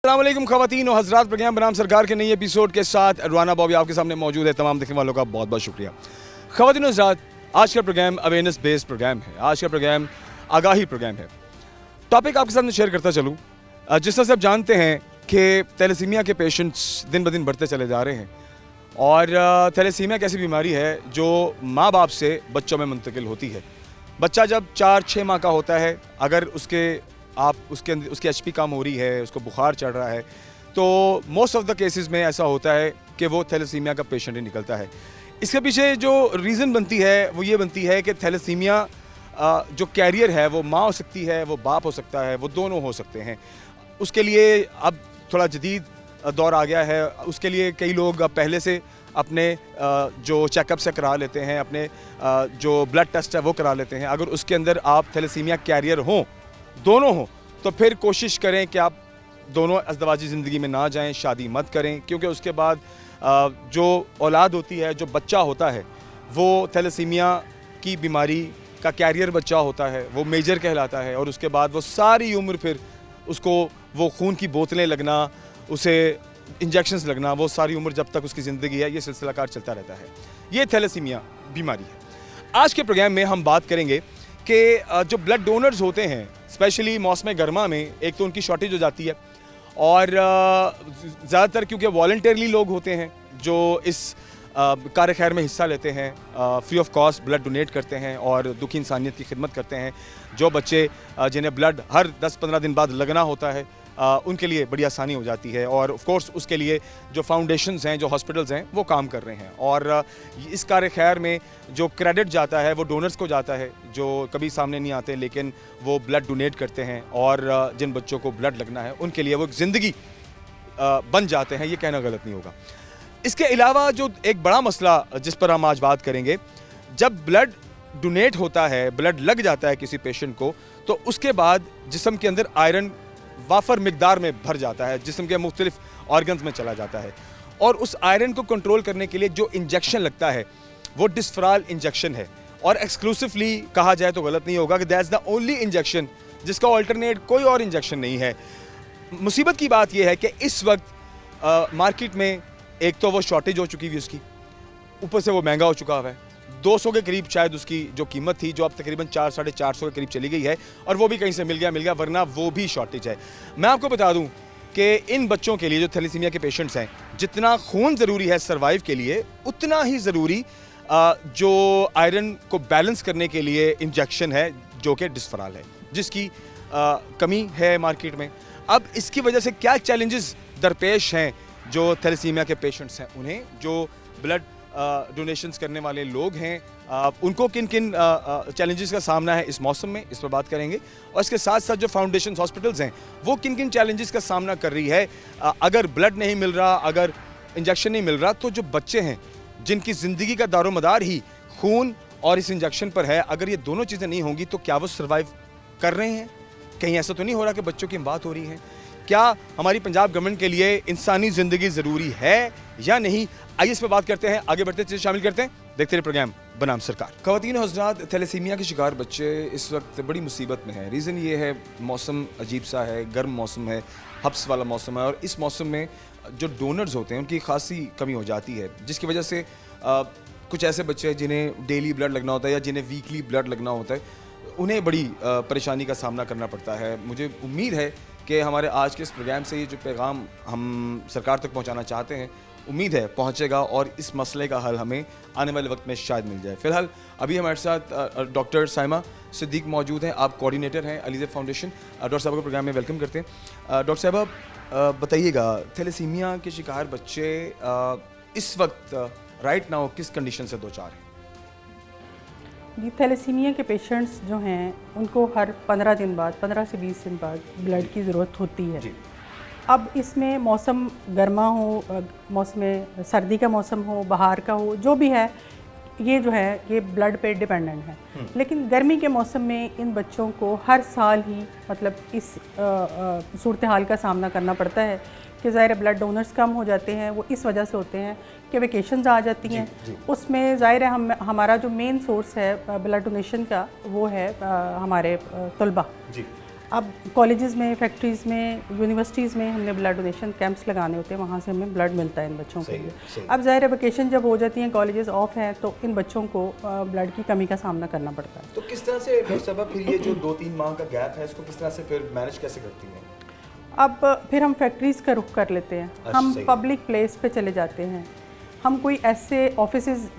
अस्सलाम वालेकुम ख़वातीन और हज़रात, प्रोग्राम बनाम सरकार के नई एपिसोड के साथ रवाना बॉबी आपके सामने मौजूद है। तमाम देखने वालों का बहुत बहुत शुक्रिया। ख़वातीन और हज़रात, आज का प्रोग्राम अवेयरनेस बेस्ड प्रोग्राम है। आज का प्रोग्राम आगाही प्रोग्राम है। टॉपिक आपके सामने शेयर करता चलूँ। जिस तरह से आप जानते हैं कि थैलेसीमिया के पेशेंट्स दिन ब दिन बढ़ते चले जा रहे हैं और थैलेसीमिया एक ऐसी बीमारी है जो माँ बाप से बच्चों में मुंतकिल होती है। बच्चा जब 4-6 माह का होता है, अगर उसकी एचपी कम हो रही है, उसको बुखार चढ़ रहा है, तो मोस्ट ऑफ द केसेस में ऐसा होता है कि वो थैलेसीमिया का पेशेंट ही निकलता है। इसके पीछे जो रीज़न बनती है वो ये बनती है कि थैलेसीमिया जो कैरियर है वो माँ हो सकती है, वो बाप हो सकता है, वो दोनों हो सकते हैं। उसके लिए अब थोड़ा जदीद दौर आ गया है। उसके लिए कई लोग पहले से अपने जो चेकअप से करा लेते हैं, अपने जो ब्लड टेस्ट है वो करा लेते हैं। अगर उसके अंदर आप थैलेसीमिया कैरियर हों, दोनों हों, तो फिर कोशिश करें कि आप दोनों अज़दवाजी ज़िंदगी में ना जाएं, शादी मत करें, क्योंकि उसके बाद जो औलाद होती है, जो बच्चा होता है, वो थैलेसीमिया की बीमारी का कैरियर बच्चा होता है, वो मेजर कहलाता है। और उसके बाद वो सारी उम्र फिर उसको वो खून की बोतलें लगना, उसे इंजेक्शंस लगना, वो सारी उम्र जब तक उसकी ज़िंदगी है, ये सिलसिला कार चलता रहता है। ये थैलेसीमिया बीमारी है। आज के प्रोग्राम में हम बात करेंगे कि जो ब्लड डोनर्स होते हैं, स्पेशली मौसम गर्मा में, एक तो उनकी शॉर्टेज हो जाती है और ज़्यादातर क्योंकि वॉलंटियरली लोग होते हैं जो इस कार्य खैर में हिस्सा लेते हैं, free of cost blood donate करते हैं और दुखी इंसानियत की खिदमत करते हैं। जो बच्चे जिन्हें ब्लड हर 10-15 दिन बाद लगना होता है, उनके लिए बड़ी आसानी हो जाती है। और ऑफ कोर्स उसके लिए जो फाउंडेशंस हैं, जो हॉस्पिटल्स हैं, वो काम कर रहे हैं। और इस कार्य खैर में जो क्रेडिट जाता है वो डोनर्स को जाता है, जो कभी सामने नहीं आते लेकिन वो ब्लड डोनेट करते हैं और जिन बच्चों को ब्लड लगना है उनके लिए वो एक ज़िंदगी बन जाते हैं। ये कहना गलत नहीं होगा। इसके अलावा जो एक बड़ा मसला जिस पर हम आज बात करेंगे, जब ब्लड डोनेट होता है, ब्लड लग जाता है किसी पेशेंट को, तो उसके बाद जिस्म के अंदर आयरन वाफर मिकदार में भर जाता है, जिस्म के मुख्तलिफ ऑर्गन्स में चला जाता है। और उस आयरन को कंट्रोल करने के लिए जो इंजेक्शन लगता है वो डिस्फराल इंजेक्शन है। और एक्सक्लूसिवली कहा जाए तो गलत नहीं होगा कि दैट्स द ओनली इंजेक्शन जिसका ऑल्टरनेट कोई और इंजेक्शन नहीं है। मुसीबत की बात यह है कि इस वक्त मार्केट में एक तो वो शॉर्टेज हो चुकी हुई उसकी, ऊपर से वो महंगा हो चुका हुआ है। 200 के करीब शायद उसकी जो कीमत थी, जो अब तकरीबन 400-450 के करीब चली गई है, और वो भी कहीं से मिल गया, वरना वो भी शॉर्टेज है। मैं आपको बता दूं कि इन बच्चों के लिए, जो थैलेसीमिया के पेशेंट्स हैं, जितना खून ज़रूरी है सर्वाइव के लिए, उतना ही ज़रूरी जो आयरन को बैलेंस करने के लिए इंजेक्शन है, जो कि डिस्फराल है, जिसकी कमी है मार्केट में। अब इसकी वजह से क्या चैलेंजेस दरपेश हैं जो थैलेसीमिया के पेशेंट्स हैं उन्हें, जो ब्लड डोनेशंस करने वाले लोग हैं, उनको किन किन चैलेंजेस का सामना है इस मौसम में, इस पर बात करेंगे। और इसके साथ साथ जो फाउंडेशन हॉस्पिटल्स हैं वो किन किन चैलेंजेस का सामना कर रही है। अगर ब्लड नहीं मिल रहा, अगर इंजेक्शन नहीं मिल रहा, तो जो बच्चे हैं जिनकी ज़िंदगी का दारोमदार ही खून और इस इंजेक्शन पर है, अगर ये दोनों चीज़ें नहीं होंगी तो क्या वो सर्वाइव कर रहे हैं? कहीं ऐसा तो नहीं हो रहा कि बच्चों की बात हो रही है? क्या हमारी पंजाब गवर्नमेंट के लिए इंसानी ज़िंदगी ज़रूरी है या नहीं? आइए इस पर बात करते हैं, आगे बढ़ते चीज़ें शामिल करते हैं, देखते रहे प्रोग्राम बनाम सरकार। ख़वातीन और हज़रात, थैलेसीमिया के शिकार बच्चे इस वक्त बड़ी मुसीबत में हैं। रीज़न ये है, मौसम अजीब सा है, गर्म मौसम है, हब्स वाला मौसम है, और इस मौसम में जो डोनर्स होते हैं उनकी खासी कमी हो जाती है, जिसकी वजह से कुछ ऐसे बच्चे हैं जिन्हें डेली ब्लड लगना होता है या जिन्हें वीकली ब्लड लगना होता है, उन्हें बड़ी परेशानी का सामना करना पड़ता है। मुझे उम्मीद है कि हमारे आज के इस प्रोग्राम से ये जो पैगाम हम सरकार तक पहुंचाना चाहते हैं, उम्मीद है पहुंचेगा और इस मसले का हल हमें आने वाले वक्त में शायद मिल जाए। फ़िलहाल अभी हमारे साथ डॉक्टर साइमा सिद्दीक मौजूद हैं। आप कोऑर्डिनेटर हैं अलीज़ेब फाउंडेशन। डॉक्टर साहब को प्रोग्राम में वेलकम करते हैं। डॉक्टर साहब, बताइएगा, थैलेसीमिया के शिकार बच्चे इस वक्त राइट नाउ किस कंडीशन से दो चार हैं? जी, थैलेसीमिया के पेशेंट्स जो हैं उनको हर 15 दिन बाद, 15 से 20 दिन बाद ब्लड की ज़रूरत होती है। अब इसमें मौसम गर्मा हो, मौसम सर्दी का मौसम हो, बहार का हो, जो भी है, ये जो है ये ब्लड पे डिपेंडेंट है। लेकिन गर्मी के मौसम में इन बच्चों को हर साल ही मतलब इस सूरत हाल का सामना करना पड़ता है कि ज़ाहिर ब्लड डोनर्स कम हो जाते हैं। वो इस वजह से होते हैं कि वेकेशंस आ जाती हैं। उसमें ज़ाहिर है हमारा जो मेन सोर्स है ब्लड डोनेशन का वो है हमारे तलबा। अब कॉलेजेस में, फैक्ट्रीज़ में, यूनिवर्सिटीज़ में हमने ब्लड डोनेशन कैंप्स लगाने होते हैं, वहाँ से हमें ब्लड मिलता है इन बच्चों के लिए। अब ज़ाहिर है वेकेशन जब हो जाती हैं, कॉलेजेस ऑफ हैं, तो इन बच्चों को ब्लड की कमी का सामना करना पड़ता है। तो किस तरह से डॉक्टर साहब फिर ये जो 2-3 माह का गैप है इसको किस तरह से फिर मैनेज कैसे करती हैं? अब फिर हम फैक्ट्रीज़ का रुख कर लेते हैं, हम पब्लिक प्लेस पे चले जाते हैं, हम कोई ऐसे ऑफिसेज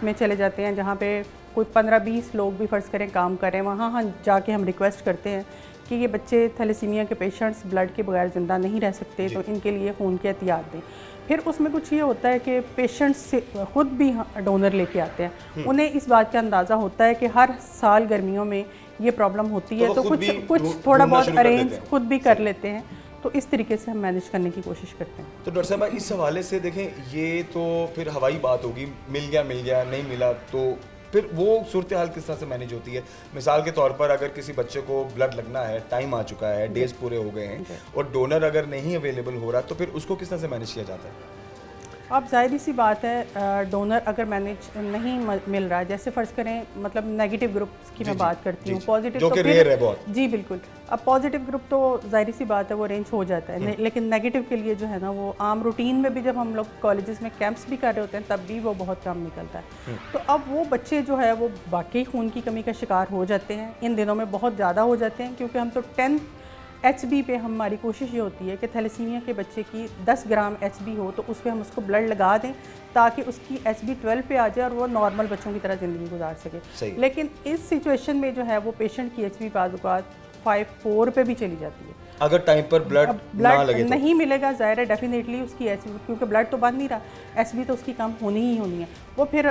में चले जाते हैं जहाँ पे कोई 15-20 लोग भी फ़र्ज़ करें काम कर रहे हैं, वहाँ हम जाके हम रिक्वेस्ट करते हैं कि ये बच्चे थैलेसीमिया के पेशेंट्स ब्लड के बगैर ज़िंदा नहीं रह सकते, तो इनके लिए खून के एहतियात दें। फिर उसमें कुछ ये होता है कि पेशेंट्स खुद भी डोनर लेके आते हैं, उन्हें इस बात का अंदाज़ा होता है कि हर साल गर्मियों में ये प्रॉब्लम होती है, तो कुछ थोड़ा बहुत अरेंज खुद भी कर लेते हैं, तो इस तरीके से हम मैनेज करने की कोशिश करते हैं। तो डॉक्टर साहब इस हवाले से देखें, ये तो फिर हवाई बात होगी, मिल गया नहीं मिला, तो फिर वो सूरत हाल किस तरह से मैनेज होती है? मिसाल के तौर पर अगर किसी बच्चे को ब्लड लगना है, टाइम आ चुका है, डेज पूरे हो गए हैं और डोनर अगर नहीं अवेलेबल हो रहा, तो फिर उसको किस तरह से मैनेज किया जाता है? अब ज़ाहिर सी बात है, डोनर अगर मैनेज नहीं मिल रहा है, जैसे फ़र्ज़ करें मतलब नेगेटिव ग्रुप्स की मैं बात करती हूँ, पॉजिटिव जो कि रेयर है बहुत। जी बिल्कुल। अब पॉजिटिव ग्रुप तो ज़ाहिर सी बात है वो अरेंज हो जाता है, लेकिन नेगेटिव के लिए जो है ना, वो आम रूटीन में भी जब हम लोग कॉलेजेस में कैंप्स भी कर रहे होते हैं तब भी वो बहुत कम निकलता है। तो अब वो बच्चे जो है वो वाकई खून की कमी का शिकार हो जाते हैं, इन दिनों में बहुत ज़्यादा हो जाते हैं, क्योंकि हम तो 10 HB पे हमारी कोशिश ये होती है कि थैलेसीमिया के बच्चे की 10 ग्राम HB हो तो उस पर हम उसको ब्लड लगा दें ताकि उसकी HB 12 पे आ जाए और वो नॉर्मल बच्चों की तरह ज़िंदगी गुजार सके। लेकिन इस सिचुएशन में जो है वो पेशेंट की HB बाज़ औक़ात 5-4 पे भी चली जाती है अगर टाइम पर ब्लड ना लगे तो। नहीं मिलेगा, ज़ाहिर है डेफिनेटली उसकी HB, क्योंकि ब्लड तो बन नहीं रहा, HB तो उसकी कम होनी ही होनी है। वो फिर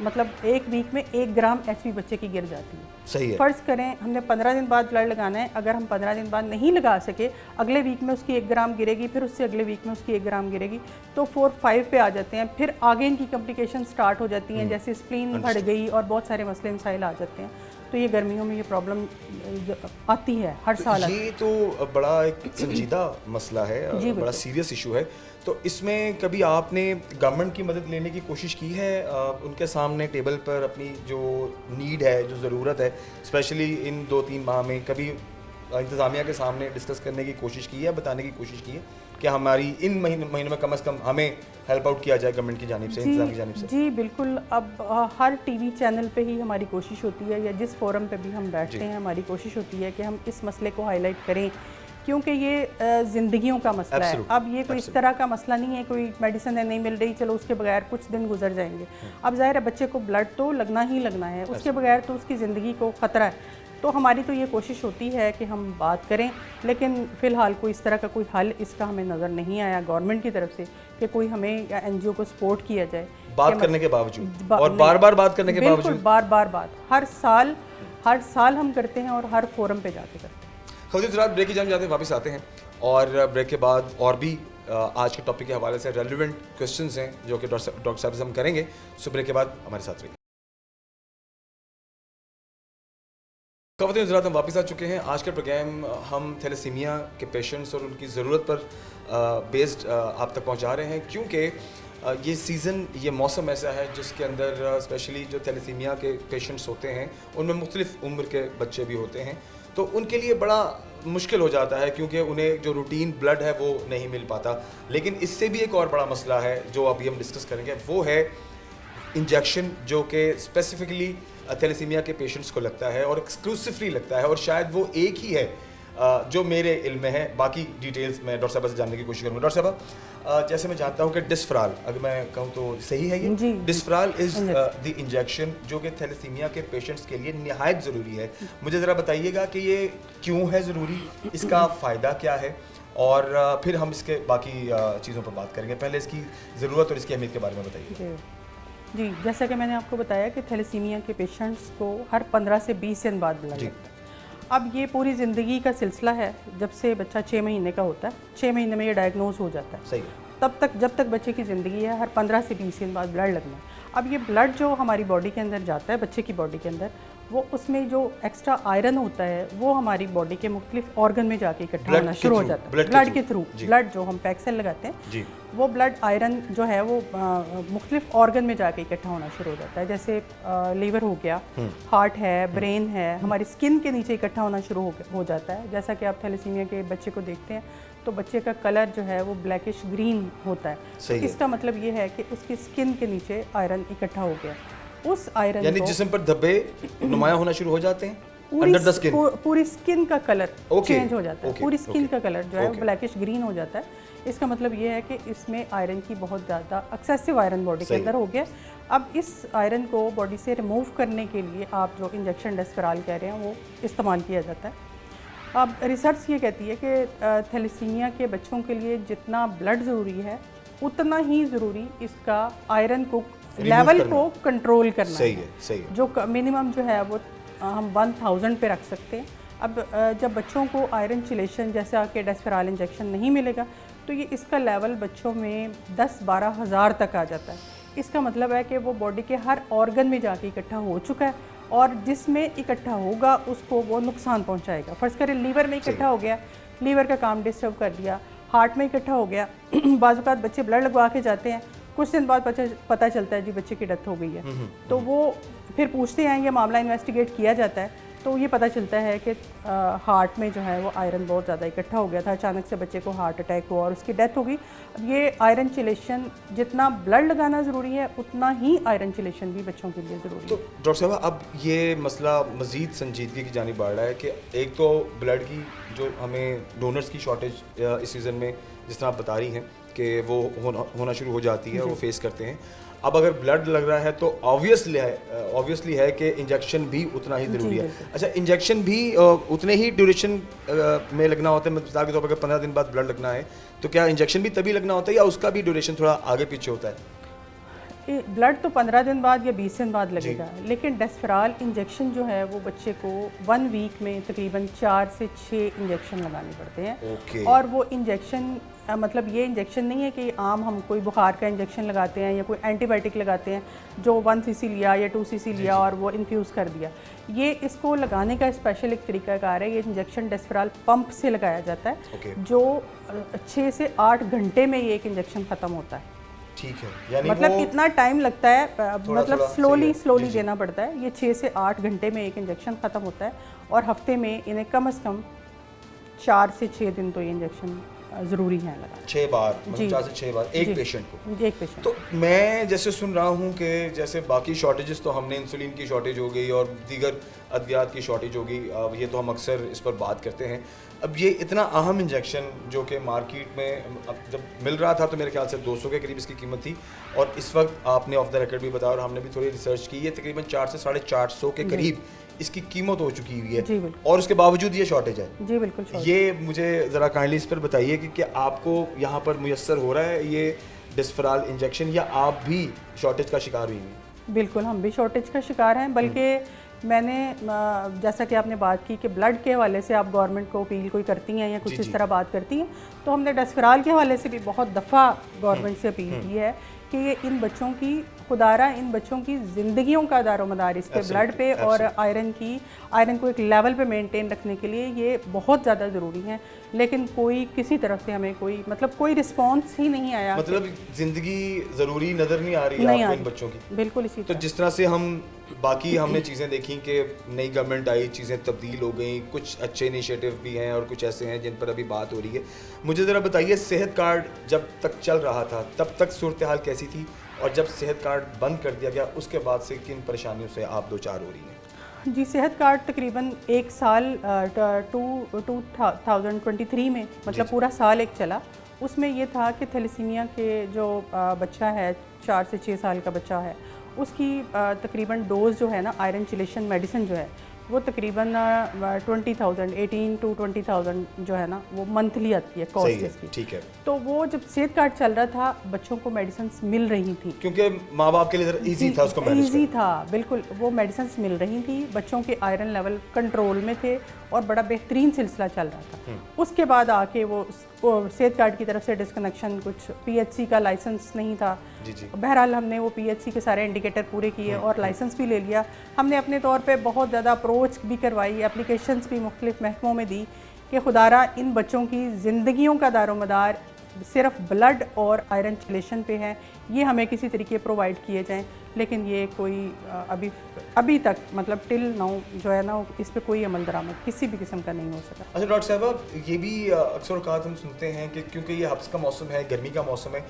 मतलब एक वीक में 1 ग्राम HB बच्चे की गिर जाती है। सही है। फ़र्ज़ करें हमने 15 दिन बाद ब्लड लगाना है, अगर हम 15 दिन बाद नहीं लगा सके, अगले वीक में उसकी 1 ग्राम गिरेगी, फिर उससे अगले वीक में उसकी 1 ग्राम गिरेगी, तो 4-5 पे आ जाते हैं। फिर आगे इनकी कॉम्प्लिकेशन स्टार्ट हो जाती हैं, जैसे स्प्लीन बढ़ गई और बहुत सारे मसले मसाइल आ जाते हैं। तो ये गर्मियों में ये प्रॉब्लम आती है हर साल। ये तो बड़ा एक संजीदा मसला है, बड़ा सीरियस इशू है। तो इसमें कभी आपने गवर्नमेंट की मदद लेने की कोशिश की है? उनके सामने टेबल पर अपनी जो नीड है, जो ज़रूरत है, स्पेशली इन 2-3 माह में कभी इंतज़ामिया के सामने डिस्कस करने की कोशिश की है, बताने की कोशिश की है कि हमारी इन महीनों में कम से कम हमें हेल्प आउट किया जाए गवर्नमेंट की जानिब से, इंतज़ाम की जानिब से? जी बिल्कुल। अब हर टीवी चैनल पे ही हमारी कोशिश होती है, या जिस फोरम पे भी हम बैठते हैं, हमारी कोशिश होती है कि हम इस मसले को हाईलाइट करें, क्योंकि ये ज़िंदगियों का मसला है। अब ये कोई इस तरह का मसला नहीं है, कोई मेडिसिन नहीं मिल रही, चलो उसके बगैर कुछ दिन गुजर जाएंगे। अब ज़ाहिर है बच्चे को ब्लड तो लगना ही लगना है, उसके बगैर तो उसकी ज़िंदगी को ख़तरा है। तो हमारी तो ये कोशिश होती है कि हम बात करें, लेकिन फ़िलहाल कोई इस तरह का कोई हल इसका हमें नज़र नहीं आया गवर्नमेंट की तरफ से कि कोई हमें या NGO को सपोर्ट किया जाए। बात करने के बावजूद और बार-बार बात करने के बावजूद, बार-बार बात हर साल हम करते हैं और हर फोरम पे जाके करते हैं। खौतिन ब्रेक की जान जाते हैं, वापस आते हैं और ब्रेक के बाद और भी आज के टॉपिक के हवाले से रेलिवेंट क्वेश्चंस हैं जो कि डॉक्टर साहब से हम करेंगे। सो ब्रेक के बाद हमारे साथ रहिए। खौतिन हज़रात, हम वापस आ चुके हैं। आज का प्रोग्राम हम थैलेसीमिया के पेशेंट्स और उनकी ज़रूरत पर बेस्ड आप तक पहुंचा रहे हैं, क्योंकि ये सीज़न, ये मौसम ऐसा है जिसके अंदर स्पेशली जो थैलेसीमिया के पेशेंट्स होते हैं उनमें मुख्तलिफ उम्र के बच्चे भी होते हैं, तो उनके लिए बड़ा मुश्किल हो जाता है क्योंकि उन्हें जो रूटीन ब्लड है वो नहीं मिल पाता। लेकिन इससे भी एक और बड़ा मसला है जो अभी हम डिस्कस करेंगे, वो है इंजेक्शन, जो कि स्पेसिफिकली थैलेसीमिया के पेशेंट्स को लगता है और एक्सक्लूसिवली लगता है, और शायद वो एक ही है जो मेरे इल्म में है। बाकी डिटेल्स मैं डॉक्टर साहब से जानने की कोशिश करूँगा। डॉक्टर साहब, जैसे मैं जानता हूँ कि डिस्फ्राल, अगर मैं कहूँ तो सही है ये, डिस्फ्राल इज़ द इंजेक्शन जो कि थैलेसीमिया के पेशेंट्स के लिए निहायत ज़रूरी है। मुझे ज़रा बताइएगा कि ये क्यों है ज़रूरी, इसका फ़ायदा क्या है, और फिर हम इसके बाकी चीज़ों पर बात करेंगे। पहले इसकी ज़रूरत और इसकी अहमियत के बारे में बताइए। जी, जैसा कि मैंने आपको बताया कि थैलेसीमिया के पेशेंट्स को हर 15 से 20 दिन बाद ब्लड लगता है। अब ये पूरी ज़िंदगी का सिलसिला है, जब से बच्चा 6 महीने का होता है, 6 महीने में ये डायग्नोज हो जाता है। सही। तब तक, जब तक बच्चे की ज़िंदगी है, हर 15 से 20 दिन बाद ब्लड लगना है। अब ये ब्लड जो हमारी बॉडी के अंदर जाता है, बच्चे की बॉडी के अंदर, वो उसमें जो एक्स्ट्रा आयरन होता है वो हमारी बॉडी के मुख्तलिफ ऑर्गन में जाके इकट्ठा Blood होना के शुरू हो through, जाता है। blood के ब्लड through। के थ्रू, जी। ब्लड जो हम पैक सेल लगाते हैं जी। वो ब्लड आयरन जो है वो मुख्तलिफ ऑर्गन में जाके इकट्ठा होना शुरू हो जाता है। जैसे लीवर हो गया, हार्ट है, ब्रेन है, हमारी स्किन के नीचे इकट्ठा होना शुरू हो जाता है। जैसा कि आप थैलेसीमिया के बच्चे को देखते हैं तो बच्चे का कलर जो है वो ब्लैकिश ग्रीन होता है। सही है। इसका मतलब ये है कि उसकी स्किन के नीचे आयरन इकट्ठा हो गया। उस आयरन यानी को जिस्म पर धब्बे नुमाया होना शुरू हो जाते हैं पूरी अंडर द स्किन। पूरी स्किन का कलर Okay, चेंज हो जाता है। okay, पूरी स्किन okay, का कलर जो है वो okay। ब्लैकिश ग्रीन हो जाता है। इसका मतलब ये है कि इसमें आयरन की बहुत ज़्यादा एक्सेसिव आयरन बॉडी के सही। अंदर हो गया। अब इस आयरन को बॉडी से रिमूव करने के लिए आप जो इंजेक्शन डेस्पेराल कह रहे हैं वो इस्तेमाल किया जाता है। अब रिसर्च ये कहती है कि थैलेसीमिया के बच्चों के लिए जितना ब्लड ज़रूरी है उतना ही ज़रूरी इसका आयरन को लेवल करना। को कंट्रोल करना सही है, सही है। जो मिनिमम जो है वो हम 1000 पे रख सकते हैं। अब जब बच्चों को आयरन चिलेशन जैसा कि डेस्पेराल इंजेक्शन नहीं मिलेगा तो ये इसका लेवल बच्चों में 10-12 हज़ार तक आ जाता है। इसका मतलब है कि वो बॉडी के हर ऑर्गन में जाके इकट्ठा हो चुका है और जिसमें इकट्ठा होगा उसको वो नुकसान पहुंचाएगा। फर्ज करें लीवर में इकट्ठा हो गया, लीवर का काम डिस्टर्ब कर दिया, हार्ट में इकट्ठा हो गया। बाज़ औक़ात बच्चे ब्लड लगवा के जाते हैं, कुछ दिन बाद पता चलता है जी बच्चे की डेथ हो गई है। तो वो फिर पूछते हैं, ये मामला इन्वेस्टिगेट किया जाता है तो ये पता चलता है कि हार्ट में जो है वो आयरन बहुत ज़्यादा इकट्ठा हो गया था, अचानक से बच्चे को हार्ट अटैक हुआ और उसकी डेथ हो गई। अब ये आयरन चिलेशन जितना ब्लड लगाना ज़रूरी है उतना ही आयरन चिलेशन भी बच्चों के लिए ज़रूरी तो है। डॉक्टर साहब अब ये मसला मज़ीद संजीदगी की जानिब बढ़ रहा है कि एक तो ब्लड की जो हमें डोनर्स की शॉर्टेज इस सीज़न में जिस तरह आप बता रही हैं कि वो होना शुरू हो जाती है, वो फेस करते हैं। अब अगर ब्लड लग रहा है तो ऑब्वियसली है कि इंजेक्शन भी उतना ही ज़रूरी है। अच्छा, इंजेक्शन भी उतने ही ड्यूरेशन में लगना होता है? मिसाल के तौर पर अगर 15 दिन बाद ब्लड लगना है तो क्या इंजेक्शन भी तभी लगना होता है या उसका भी ड्यूरेशन थोड़ा आगे पीछे होता है? ब्लड तो 15 दिन बाद या 20 दिन बाद लगेगा, लेकिन डेस्पेराल इंजेक्शन जो है वो बच्चे को 1 वीक में तकरीबन 4 से 6 इंजेक्शन लगाने पड़ते हैं। Okay। और वो इंजेक्शन मतलब ये इंजेक्शन नहीं है कि आम हम कोई बुखार का इंजेक्शन लगाते हैं या कोई एंटीबायोटिक लगाते हैं जो 1 सीसी लिया या 2 सीसी लिया और वो इन्फ्यूज़ कर दिया। ये इसको लगाने का स्पेशल एक तरीकाकार है। ये इंजेक्शन डेस्पेराल पंप से लगाया जाता है। Okay। जो 6 से 8 घंटे में ये एक इंजेक्शन ख़त्म होता है। ठीक है, यानी मतलब वो इतना टाइम लगता है, मतलब थोड़ा स्लोली सही है। जी। देना पड़ता है। ये 6 से 8 घंटे में एक इंजेक्शन ख़त्म होता है और हफ्ते में इन्हें कम से कम 4 से 6 दिन तो ये इंजेक्शन ज़रूरी है लगाना। 6 बार, जी। मतलब 4 से 6 बार एक जी। पेशेंट को। एक पेशेंट। तो मैं जैसे सुन रहा हूँ कि जैसे बाकी शॉर्टेजेस तो हमने इंसुलिन की शॉर्टेज हो गई और दीगर अद्वियात की शॉर्टेज हो गई, ये तो हम अक्सर इस पर बात करते हैं। अब ये इतना अहम इंजेक्शन जो कि मार्केट में अब जब मिल रहा था तो मेरे ख्याल से 200 के करीब इसकी कीमत थी और इस वक्त आपने ऑफ द रिकॉर्ड भी बताया और हमने भी थोड़ी रिसर्च की, ये तकरीबन 4 से 450 के करीब इसकी कीमत हो चुकी हुई है। जी बिल्कुल। और उसके बावजूद ये शॉर्टेज है। जी बिल्कुल। ये मुझे ज़रा काइंडली इस पर बताइए कि क्या आपको यहाँ पर मुयस्सर हो रहा है ये डेस्पेराल इंजेक्शन या आप भी शॉर्टेज का शिकार हुई हैं? बिल्कुल, हम भी शॉर्टेज का शिकार हैं। बल्कि मैंने जैसा कि आपने बात की कि ब्लड के हवाले से आप गवर्नमेंट को अपील कोई करती हैं या कुछ इस तरह बात करती हैं, तो हमने डेस्पेराल के हवाले से भी बहुत दफ़ा गवर्नमेंट से अपील की है कि ये इन बच्चों की खुदारा इन बच्चों की ज़िंदगियों का दारोमदार इस पे ब्लड पे और आयरन को एक लेवल पे मेंटेन रखने के लिए ये बहुत ज़्यादा ज़रूरी है। लेकिन कोई किसी तरफ से हमें कोई रिस्पॉन्स ही नहीं आया। मतलब ज़िंदगी ज़रूरी नज़र नहीं आ रही नहीं आपको आ इन बच्चों की? बिल्कुल इसी तो तरह। जिस तरह से हम बाकी हमने चीज़ें देखी कि नई गवर्नमेंट आई, चीज़ें तब्दील हो गई, कुछ अच्छे इनिशिएटिव भी हैं और कुछ ऐसे हैं जिन पर अभी बात हो रही है। मुझे ज़रा बताइए, सेहत कार्ड जब तक चल रहा था तब तक सूरत हाल कैसी थी और जब सेहत कार्ड बंद कर दिया गया उसके बाद से किन परेशानियों से आप दो चार हो रही हैं? जी, सेहत कार्ड तकरीबन 1 साल 2023 में मतलब पूरा साल एक चला। उसमें ये था कि थैलेसीमिया के जो बच्चा है 4 से 6 साल का बच्चा है उसकी तकरीबन डोज जो है ना आयरन चिलेशन मेडिसिन जो है वो तकरीबन 20,000 18 to 20,000 जो है ना वो मंथली आती है कॉस्ट इसकी। ठीक है। तो वो जब सेहत कार्ड चल रहा था बच्चों को मेडिसिन मिल रही थी क्योंकि माँ बाप के लिए ज़रा इजी था उसको मैनेज इजी था। बिल्कुल, वो मेडिसिन मिल रही थी, बच्चों के आयरन लेवल कंट्रोल में थे और बड़ा बेहतरीन सिलसिला चल रहा था। उसके बाद आके वो सेहत कार्ड की तरफ से डिस्कनेक्शन, कुछ पीएचसी का लाइसेंस नहीं था। बहरहाल हमने वो पीएचसी के सारे इंडिकेटर पूरे किए और लाइसेंस भी ले लिया। हमने अपने तौर पे बहुत ज़्यादा अप्रोच भी करवाई, एप्लीकेशंस भी मुख्तलिफ महकमों में दी कि खुदारा इन बच्चों की ज़िंदगियों का दारोमदार सिर्फ ब्लड और आयरन चेलेशन पे है, ये हमें किसी तरीके प्रोवाइड किए जाएं। लेकिन ये कोई अभी तक मतलब टिल नाउ जो है ना, इस पे कोई अमल दरामद किसी भी किस्म का नहीं हो सका। अच्छा डॉक्टर साहब, ये भी अक्सर औकात हम सुनते हैं कि क्योंकि ये हब्स का मौसम है, गर्मी का मौसम है,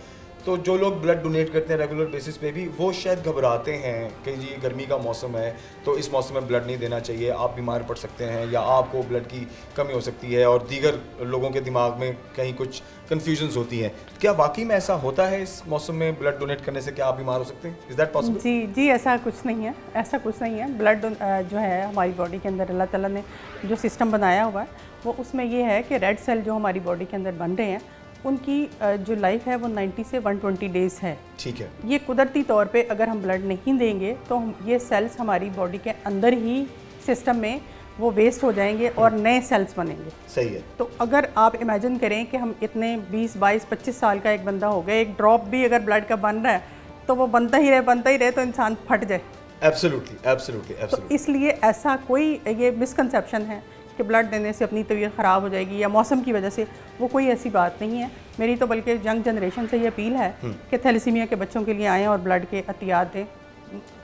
तो जो लोग ब्लड डोनेट करते हैं रेगुलर बेसिस पे भी, वो शायद घबराते हैं कि जी गर्मी का मौसम है तो इस मौसम में ब्लड नहीं देना चाहिए, आप बीमार पड़ सकते हैं या आपको ब्लड की कमी हो सकती है, और दीगर लोगों के दिमाग में कहीं कुछ कन्फ्यूजन्स होती हैं। क्या वाकई में ऐसा होता है इस मौसम में ब्लड डोनेट करने से क्या आप बीमार हो सकते हैं? Is that possible? जी, ऐसा कुछ नहीं है, ऐसा कुछ नहीं है। ब्लड जो है हमारी बॉडी के अंदर अल्लाह ताला ने जो सिस्टम बनाया हुआ है वो उसमें ये है कि रेड सेल जो हमारी बॉडी के अंदर बन रहे हैं उनकी जो लाइफ है वो 90 से 120 डेज़ है। ठीक है। ये कुदरती तौर पे अगर हम ब्लड नहीं देंगे तो ये सेल्स हमारी बॉडी के अंदर ही सिस्टम में वो वेस्ट हो जाएंगे और नए सेल्स बनेंगे। सही है। तो अगर आप इमेजिन करें कि हम इतने 20, 22, 25 साल का एक बंदा हो गया, एक ड्रॉप भी अगर ब्लड का बन रहा है तो वो बनता ही रहे तो इंसान फट जाए। एब्सोल्युटली। तो इसलिए ऐसा कोई ये मिसकंसेप्शन है कि ब्लड देने से अपनी तबीयत ख़राब हो जाएगी या मौसम की वजह से, वो कोई ऐसी बात नहीं है। मेरी तो बल्कि यंग जनरेशन से ये अपील है कि थैलेसीमिया के बच्चों के लिए आएँ और ब्लड के एहतियात दें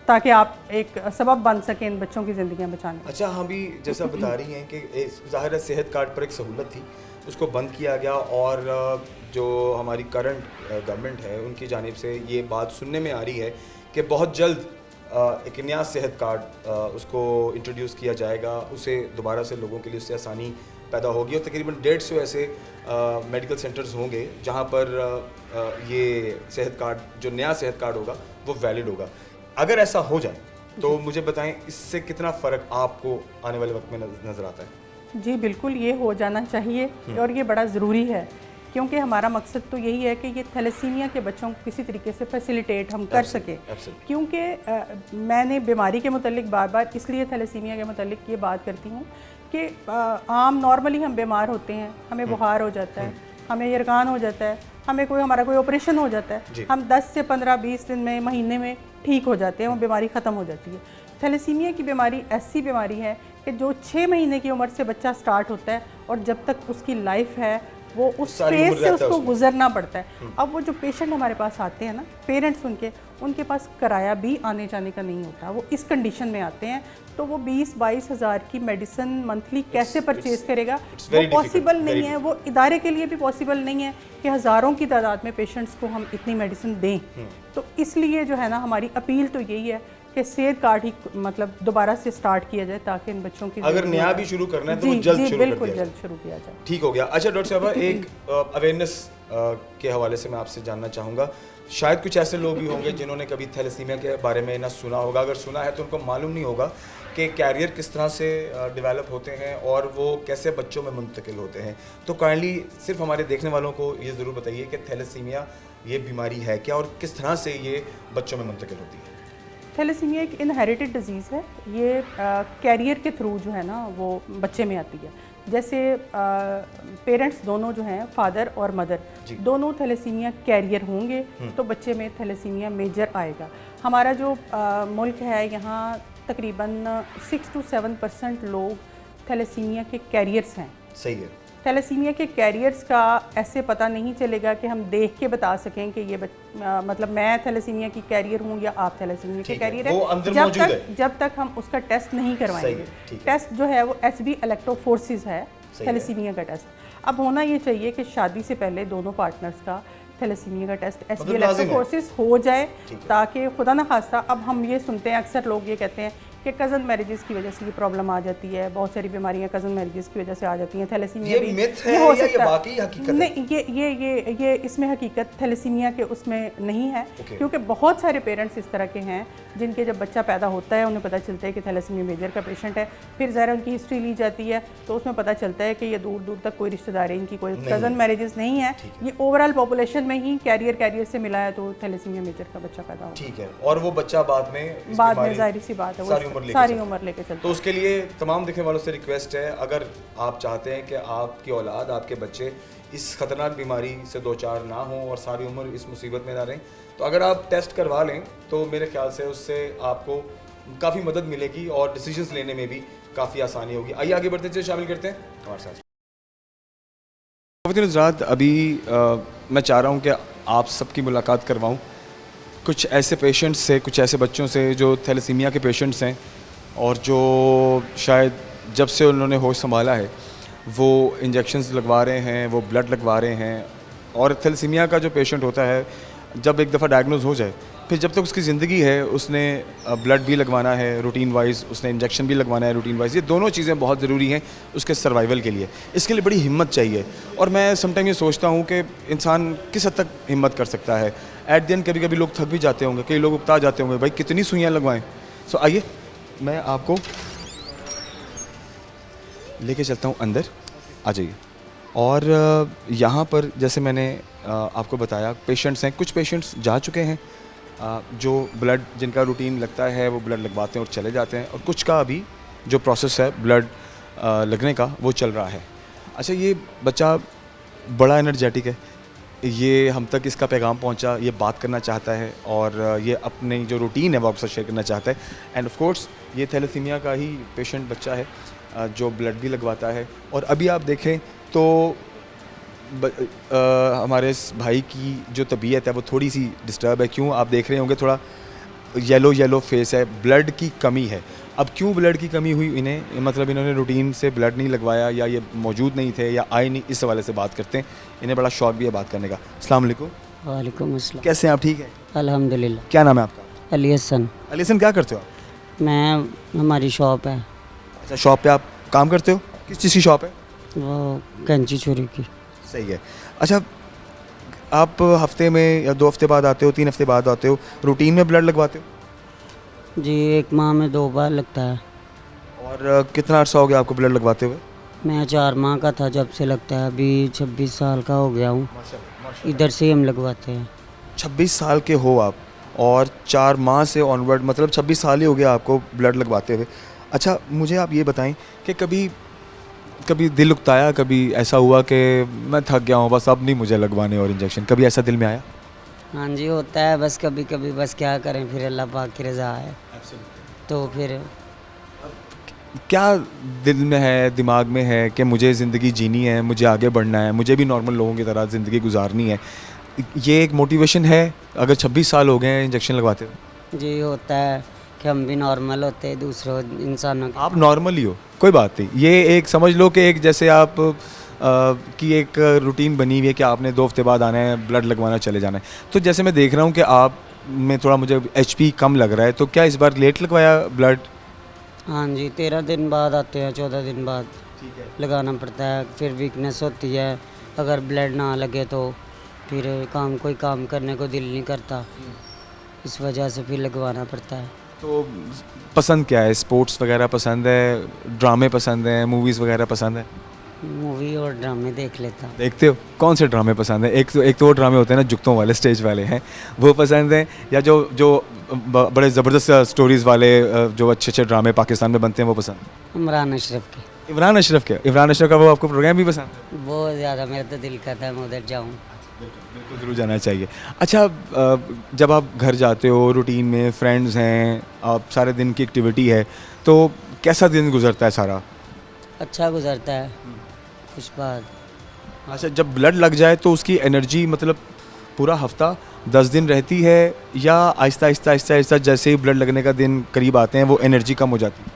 ताकि आप एक सबब बन सकें इन बच्चों की ज़िंदगियाँ बचाने। अच्छा, हाँ भी जैसा बता रही हैं कि ज़ाहिर है सेहत कार्ड पर एक सहूलत थी, उसको बंद किया गया, और जो हमारी करंट गवर्नमेंट है उनकी जानिब से ये बात सुनने में आ रही है कि बहुत जल्द एक नया सेहत कार्ड उसको इंट्रोड्यूस किया जाएगा, उसे दोबारा से लोगों के लिए उससे आसानी पैदा होगी, और तकरीबन 150 ऐसे मेडिकल सेंटर्स होंगे जहां पर ये सेहत कार्ड, जो नया सेहत कार्ड होगा वो वैलिड होगा। अगर ऐसा हो जाए तो मुझे बताएं इससे कितना फ़र्क आपको आने वाले वक्त में नज़र आता है? जी बिल्कुल, ये हो जाना चाहिए और ये बड़ा ज़रूरी है, क्योंकि हमारा मकसद तो यही है कि ये थैलेसीमिया के बच्चों को किसी तरीके से फैसिलिटेट हम कर सकें। क्योंकि मैंने बीमारी के मुतालिक बार बार इसलिए थैलेसीमिया के मुतालिक ये बात करती हूँ कि आम नॉर्मली हम बीमार होते हैं, हमें बुखार हो जाता है, हमें यरकान हो जाता है, हमें हमारा कोई ऑपरेशन हो जाता है, हम 10 से 15-20 दिन में, महीने में ठीक हो जाते हैं, वो बीमारी ख़त्म हो जाती है। थैलेसीमिया की बीमारी ऐसी बीमारी है कि जो 6 महीने की उम्र से बच्चा स्टार्ट होता है और जब तक उसकी लाइफ है वो उस फेज से उसको गुजरना पड़ता है। अब वो जो पेशेंट हमारे पास आते हैं ना, पेरेंट्स उनके पास किराया भी आने जाने का नहीं होता, वो इस कंडीशन में आते हैं, तो वो 20-22 हज़ार की मेडिसिन मंथली कैसे परचेज़ करेगा? वो पॉसिबल नहीं है, वो इदारे के लिए भी पॉसिबल नहीं है कि हज़ारों की तादाद में पेशेंट्स को हम इतनी मेडिसिन दें। तो इसलिए जो है ना, हमारी अपील तो यही है कि सेहत कार्ड ही मतलब दोबारा से स्टार्ट किया जाए ताकि इन बच्चों की, अगर नया भी शुरू करना है तो वो जल्द शुरू किया जाए। ठीक हो गया। अच्छा डॉक्टर साहब, एक अवेयरनेस के हवाले से मैं आपसे जानना चाहूँगा, शायद कुछ ऐसे लोग भी होंगे जिन्होंने कभी थैलेसीमिया के बारे में ना सुना होगा, अगर सुना है तो उनको मालूम नहीं होगा कि कैरियर किस तरह से डेवलप होते हैं और वो कैसे बच्चों में मुंतकिल होते हैं। तो काइंडली सिर्फ हमारे देखने वालों को ये ज़रूर बताइए कि थैलेसीमिया ये बीमारी है क्या और किस तरह से ये बच्चों में मुंतकिल होती है? थैलेसीमिया एक इनहेरिटेड डिजीज़ है, ये कैरियर के थ्रू जो है ना वो बच्चे में आती है। जैसे पेरेंट्स दोनों जो हैं, फादर और मदर दोनों थैलेसीमिया कैरियर होंगे तो बच्चे में थैलेसीमिया मेजर आएगा। हमारा जो मुल्क है, यहाँ तकरीबन 6 to 7% लोग थैलेसीमिया के कैरियर्स हैं। सही है। थैलेसीमिया के कैरियर्स का ऐसे पता नहीं चलेगा कि हम देख के बता सकें कि ये मतलब मैं थैलेसीमिया की कैरियर हूँ या आप थैलेसीमिया के कैरियर है, जब तक हम उसका टेस्ट नहीं करवाएंगे। टेस्ट जो है वो HB इलेक्ट्रोफोरेसिस है, थैलेसीमिया का टेस्ट। अब होना ये चाहिए कि शादी से पहले दोनों पार्टनर्स का थैलेसीमिया का टेस्ट HB इलेक्ट्रोफोरेसिस हो जाए, ताकि खुदा न खास्ता, अब हम ये सुनते हैं अक्सर लोग ये कहते हैं कि कज़न मैरिजेस की वजह से ये प्रॉब्लम आ जाती है, बहुत सारी बीमारियां कज़न मैरिजेस की वजह से आ जाती हैं। थैलेसीमिया ये मिथ है या ये वाकई हकीकत है? नहीं, ये इसमें हकीकत थैलेसीमिया के उसमें नहीं है, क्योंकि बहुत सारे पेरेंट्स इस तरह के हैं जिनके जब बच्चा पैदा होता है उन्हें पता चलता है कि थैलेसीमिया मेजर का पेशेंट है, फिर ज़रा उनकी हिस्ट्री ली जाती है तो उसमें पता चलता है कि ये दूर दूर तक कोई रिश्तेदार है, इनकी कोई कज़न मैरिजेस नहीं है, ये ओवरऑल पॉपुलेशन में ही कैरियर से मिला है तो थैलेसीमिया मेजर का बच्चा पैदा हुआ। ठीक है, और वो बच्चा बाद में ज़ाहिर सी बात है वो उम्र लेके सारी चलते हैं। उम्र लेके चलते तो उसके लिए तमाम देखने वालों से रिक्वेस्ट है, अगर आप चाहते हैं कि आपकी औलाद, आपके बच्चे इस ख़तरनाक बीमारी से दो चार ना हों और सारी उम्र इस मुसीबत में ना रहें, तो अगर आप टेस्ट करवा लें तो मेरे ख्याल से उससे आपको काफ़ी मदद मिलेगी और डिसीजंस लेने में भी काफ़ी आसानी होगी। आइए आगे बढ़ते चलिए, शामिल करते हैं हमारे साथ। हज़रात, अभी मैं चाह रहा हूँ कि आप सबकी मुलाकात करवाऊँ कुछ ऐसे पेशेंट्स से, कुछ ऐसे बच्चों से जो थैलेसीमिया के पेशेंट्स हैं और जो शायद जब से उन्होंने होश संभाला है वो इंजेक्शन्स लगवा रहे हैं, वो ब्लड लगवा रहे हैं। और थैलेसीमिया का जो पेशेंट होता है, जब एक दफ़ा डायग्नोज हो जाए, फिर जब तक उसकी ज़िंदगी है उसने ब्लड भी लगवाना है रूटीन वाइज, उसने इंजेक्शन भी लगवाना है रूटीन वाइज। ये दोनों चीज़ें बहुत ज़रूरी हैं उसके सर्वाइवल के लिए। इसके लिए बड़ी हिम्मत चाहिए और मैं समटाइम ये सोचता हूँ कि इंसान किस हद तक हिम्मत कर सकता है। एट द एंड कभी कभी लोग थक भी जाते होंगे, कई लोग उकता जाते होंगे, भाई कितनी सुइयाँ लगवाएं। सो आइए मैं आपको लेके चलता हूँ अंदर, आ जाइए। और यहाँ पर जैसे मैंने आपको बताया पेशेंट्स हैं, कुछ पेशेंट्स जा चुके हैं जो ब्लड, जिनका रूटीन लगता है वो ब्लड लगवाते हैं और चले जाते हैं, और कुछ का अभी जो प्रोसेस है ब्लड लगने का वो चल रहा है। अच्छा, ये बच्चा बड़ा एनर्जेटिक है, ये हम तक इसका पैगाम पहुंचा, ये बात करना चाहता है और ये अपनी जो रूटीन है वो आपसे शेयर करना चाहता है। एंड ऑफ कोर्स ये थैलेसीमिया का ही पेशेंट बच्चा है जो ब्लड भी लगवाता है। और अभी आप देखें तो हमारे इस भाई की जो तबीयत है वो थोड़ी सी डिस्टर्ब है। क्यों, आप देख रहे होंगे थोड़ा येलो फेस है, ब्लड की कमी है। अब क्यों ब्लड की कमी हुई इन्हें, मतलब इन्होंने रूटीन से ब्लड नहीं लगवाया या ये मौजूद नहीं थे या आए नहीं, इस हवाले से बात करते हैं। इन्हें बड़ा शौक भी है बात करने का। अस्सलाम वालेकुम। वालेकुम अस्सलाम। कैसे हैं आप, ठीक है? अल्हम्दुलिल्लाह। क्या नाम है आपका? अली हसन। अली हसन, क्या करते हो आप? मैं, हमारी शॉप है, अच्छा, शॉप पे आप काम करते हो? किस चीज़ की शॉप है? वो कैंची छुरी की। सही है। अच्छा, आप हफ्ते में या 2 हफ्ते बाद आते हो, 3 हफ्ते बाद आते हो, रूटीन में ब्लड लगवाते हो? जी, 1 माह में 2 बार लगता है। और कितना अर्सा हो गया आपको ब्लड लगवाते हुए? मैं 4 माह का था जब से लगता है, अभी 26 साल का हो गया हूँ। इधर से ही हम लगवाते हैं। 26 साल के हो आप और 4 माह से ऑनवर्ड, मतलब 26 साल ही हो गया आपको ब्लड लगवाते हुए। अच्छा, मुझे आप ये बताएं कि कभी दिल उकताया, कभी ऐसा हुआ कि मैं थक गया हूँ, बस अब नहीं मुझे लगवाने और इंजेक्शन, कभी ऐसा दिल में आया? हाँ जी, होता है बस कभी कभी, बस क्या करें, फिर अल्लाह पाक की रज़ा है तो फिर। क्या दिल में है, दिमाग में है कि मुझे ज़िंदगी जीनी है, मुझे आगे बढ़ना है, मुझे भी नॉर्मल लोगों की तरह ज़िंदगी गुजारनी है, ये एक मोटिवेशन है अगर 26 साल हो गए हैं इंजेक्शन लगवाते हुए? जी, होता है कि हम भी नॉर्मल होते हैं दूसरों इंसानों के। आप नॉर्मल ही हो, कोई बात नहीं। ये एक समझ लो कि एक जैसे आप की एक रूटीन बनी हुई है कि आपने 2 हफ्ते बाद आना है, ब्लड लगवाना, चले जाना है। तो जैसे मैं देख रहा हूँ कि आप में थोड़ा मुझे HP कम लग रहा है, तो क्या इस बार लेट लगवाया ब्लड? हाँ जी, 13 दिन बाद आते हैं, 14 दिन बाद लगाना पड़ता है। फिर वीकनेस होती है, अगर ब्लड ना लगे तो फिर कोई काम करने को दिल नहीं करता, इस वजह से फिर लगवाना पड़ता है। तो पसंद क्या है? स्पोर्ट्स वगैरह पसंद है, ड्रामे पसंद हैं, मूवीज़ वगैरह पसंद है? मूवी और ड्रामे देख लेता हूँ। देखते हो? कौन से ड्रामे पसंद है? एक तो वो ड्रामे होते हैं ना जुगतों वाले, स्टेज वाले हैं, वो पसंद हैं, या जो बड़े ज़बरदस्त स्टोरीज़ वाले जो अच्छे ड्रामे पाकिस्तान में बनते हैं वो पसंद? इमरान अशरफ के। इमरान अशरफ का वो आपको प्रोग्राम भी पसंद है? बहुत ज़्यादा, मेरा तो दिल करता है मैं उधर जाऊँ। बिल्कुल ज़रूर जाना चाहिए। अच्छा, जब आप घर जाते हो, रूटीन में फ्रेंड्स हैं, आप सारे दिन की एक्टिविटी है, तो कैसा दिन गुजरता है सारा? अच्छा गुजरता है, कुछ बात। अच्छा, जब ब्लड लग जाए तो उसकी एनर्जी मतलब पूरा हफ्ता 10 दिन रहती है, या आहिस्ता आहिस्ता जैसे ही ब्लड लगने का दिन करीब आते हैं वो एनर्जी कम हो जाती है?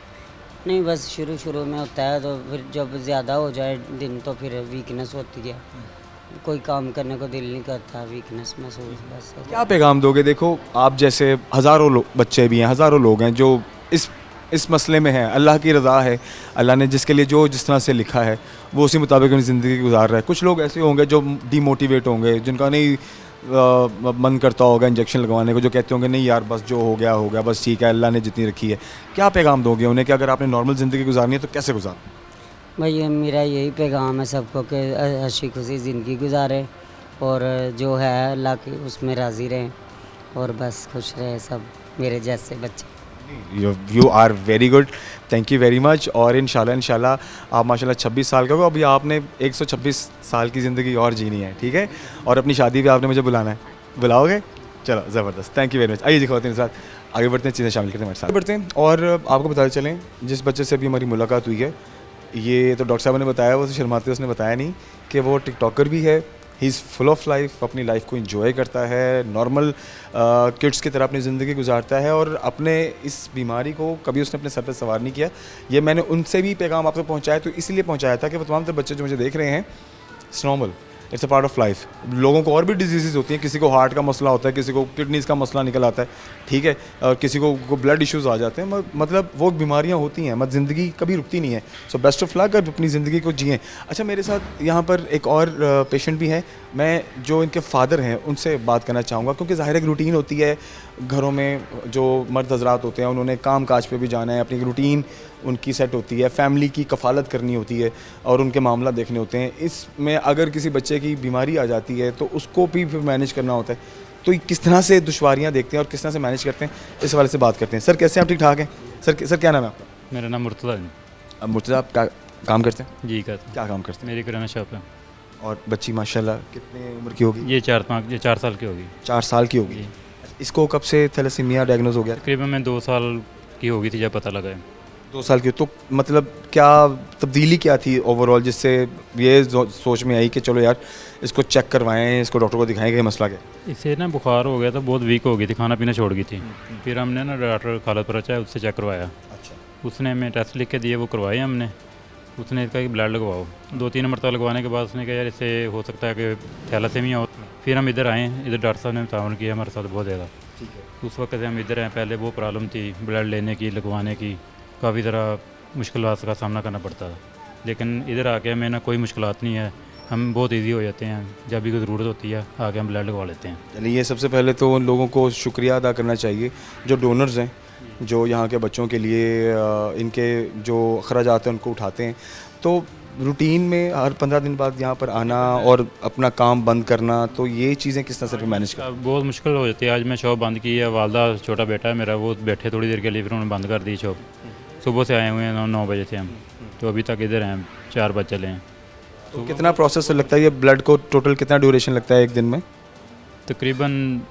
नहीं, बस शुरू में होता है, तो फिर जब ज़्यादा हो जाए दिन तो फिर वीकनेस होती है, कोई काम करने को दिल नहीं करता, वीकनेस महसूस बस। क्या पैगाम दोगे? देखो, आप जैसे हज़ारों बच्चे भी हैं, हज़ारों लोग हैं जो इस मसले में हैं। अल्लाह की रज़ा है, अल्लाह ने जिसके लिए जो जिस तरह से लिखा है वो उसी मुताबिक अपनी ज़िंदगी गुजार रहा है। कुछ लोग ऐसे होंगे जो डीमोटिवेट होंगे, जिनका नहीं मन करता होगा इंजेक्शन लगवाने को, जो कहते होंगे नहीं यार बस जो हो गया, बस ठीक है, अल्लाह ने जितनी रखी है। क्या पैगाम दोगे उन्हें कि अगर आपने नॉर्मल ज़िंदगी गुजारनी है तो कैसे गुजार? भाई, मेरा यही पैगाम है सबको कि हंसी खुशी ज़िंदगी गुजारें और जो है अल्लाह की उसमें राज़ी रहें और बस खुश रहे सब मेरे जैसे बच्चे। You are very good, thank you very much. और इंशाल्लाह आप माशाल्लाह 26 साल का हो, अभी आपने 126 साल की ज़िंदगी और जीनी है, ठीक है। और अपनी शादी पे आपने मुझे बुलाना है, बुलाओगे? चलो ज़बरदस्त, थैंक यू वेरी मच। आइए जी ख़वातीन के साथ आगे बढ़ते हैं, चीज़ें शामिल करते हैं हमारे साथ बढ़ते हैं। और आपको बताते चलें, जिस बच्चे से अभी हमारी मुलाकात हुई है, ये तो डॉक्टर साहब ने बताया, वो तो शर्माते उसने बताया नहीं कि वो टिकटॉकर भी है। He is full of life, अपनी लाइफ को इंजॉय करता है, नॉर्मल किड्स की तरह अपनी ज़िंदगी गुजारता है और अपने इस बीमारी को कभी उसने अपने सर पर सवार नहीं किया। ये मैंने उनसे भी पैगाम आपको पहुंचाया, तो इसलिए पहुंचाया था कि वो तमाम तरह बच्चे जो मुझे देख रहे हैं, it's normal, it's a part of life. लोगों को और भी डिजीज़ होती हैं, किसी को हार्ट का मसला होता है, किसी को किडनीज़ का मसला निकल आता है, ठीक है, और किसी को ब्लड इश्यूज़ आ जाते हैं, मतलब वो बीमारियां होती हैं, मतलब ज़िंदगी कभी रुकती नहीं है। सो बेस्ट ऑफ लक, अपनी ज़िंदगी को जिएँ। अच्छा, मेरे साथ यहाँ पर एक और पेशेंट भी है, मैं जो इनके फादर हैं उनसे बात करना चाहूँगा, क्योंकि ज़ाहिर एक रूटीन होती है घरों में, जो मर्द हजरात होते हैं उन्होंने काम काज पे भी जाना है, अपनी रूटीन उनकी सेट होती है, फैमिली की कफ़ालत करनी होती है और उनके मामला देखने होते हैं। इसमें अगर किसी बच्चे की बीमारी आ जाती है तो उसको भी फिर मैनेज करना होता है, तो किस तरह से दुश्वारियाँ देखते हैं और किस तरह से मैनेज करते हैं, इस हवाले से बात करते हैं। सर कैसे हैं आप? ठीक ठाक हैं सर? क्या नाम है आपका? मेरा नाम मुर्तज़ा है। अब मुर्तज़ा, आप क्या काम करते हैं? जी करता क्या काम करते हूँ, मेरी किराना शॉप है। हैं? और बच्ची माशाल्लाह कितने उम्र की होगी? ये 4 साल की होगी 4 साल की होगी। जी। इसको कब से थैलेसीमिया डायग्नोज हो गया? तकरीबन मैं 2 साल की होगी थी जब पता लगा है। 2 साल की। तो मतलब क्या तब्दीली क्या थी ओवरऑल जिससे ये सोच में आई कि चलो यार इसको चेक करवाएं, इसको डॉक्टर को दिखाएं कि मसला क्या है? इससे ना बुखार हो गया था, बहुत वीक हो गई थी, खाना पीना छोड़ गई थी। फिर हमने ना डॉक्टर खालद पर है, उससे चेक करवाया। अच्छा। उसने हमें टेस्ट लिख के दिए, वो करवाए हमने। उसने कहा कि ब्लड लगवाओ। 2-3 मरतबा लगवाने के बाद उसने कहा यार इससे हो सकता है कि थैलेसीमिया हो। फिर हम इधर आए, इधर डॉक्टर साहब ने ताउन किया हमारे साथ बहुत ज़्यादा। ठीक है। उस वक्त से हम इधर आए। पहले वो प्रॉब्लम थी ब्लड लेने की, लगवाने की, काफ़ी तरह मुश्किलात का सामना करना पड़ता था, लेकिन इधर आके हमें ना कोई मुश्किलात नहीं है, हम बहुत इजी हो जाते हैं। जब भी कोई ज़रूरत होती है आके हम ब्लड लगवा लेते हैं। चलिए, सबसे पहले तो उन लोगों को शुक्रिया अदा करना चाहिए जो डोनर्स हैं, जो यहाँ के बच्चों के लिए इनके जो अखराजात हैं उनको उठाते हैं। तो रूटीन में हर 15 दिन बाद यहाँ पर आना और अपना काम बंद करना, तो ये चीज़ें किस तरह से मैनेज कर? बहुत मुश्किल हो जाती है। आज मैं शॉप बंद की है, वालदा छोटा बेटा है मेरा, वो बैठे थोड़ी देर के लिए, फिर उन्होंने बंद कर दी शॉप। सुबह से आए हुए हैं, 9 बजे से हम, तो अभी तक इधर हैं, 4 बज चले हैं। तो कितना प्रोसेस लगता है ये ब्लड को? टोटल कितना ड्यूरेशन लगता है एक दिन में? तकरीबन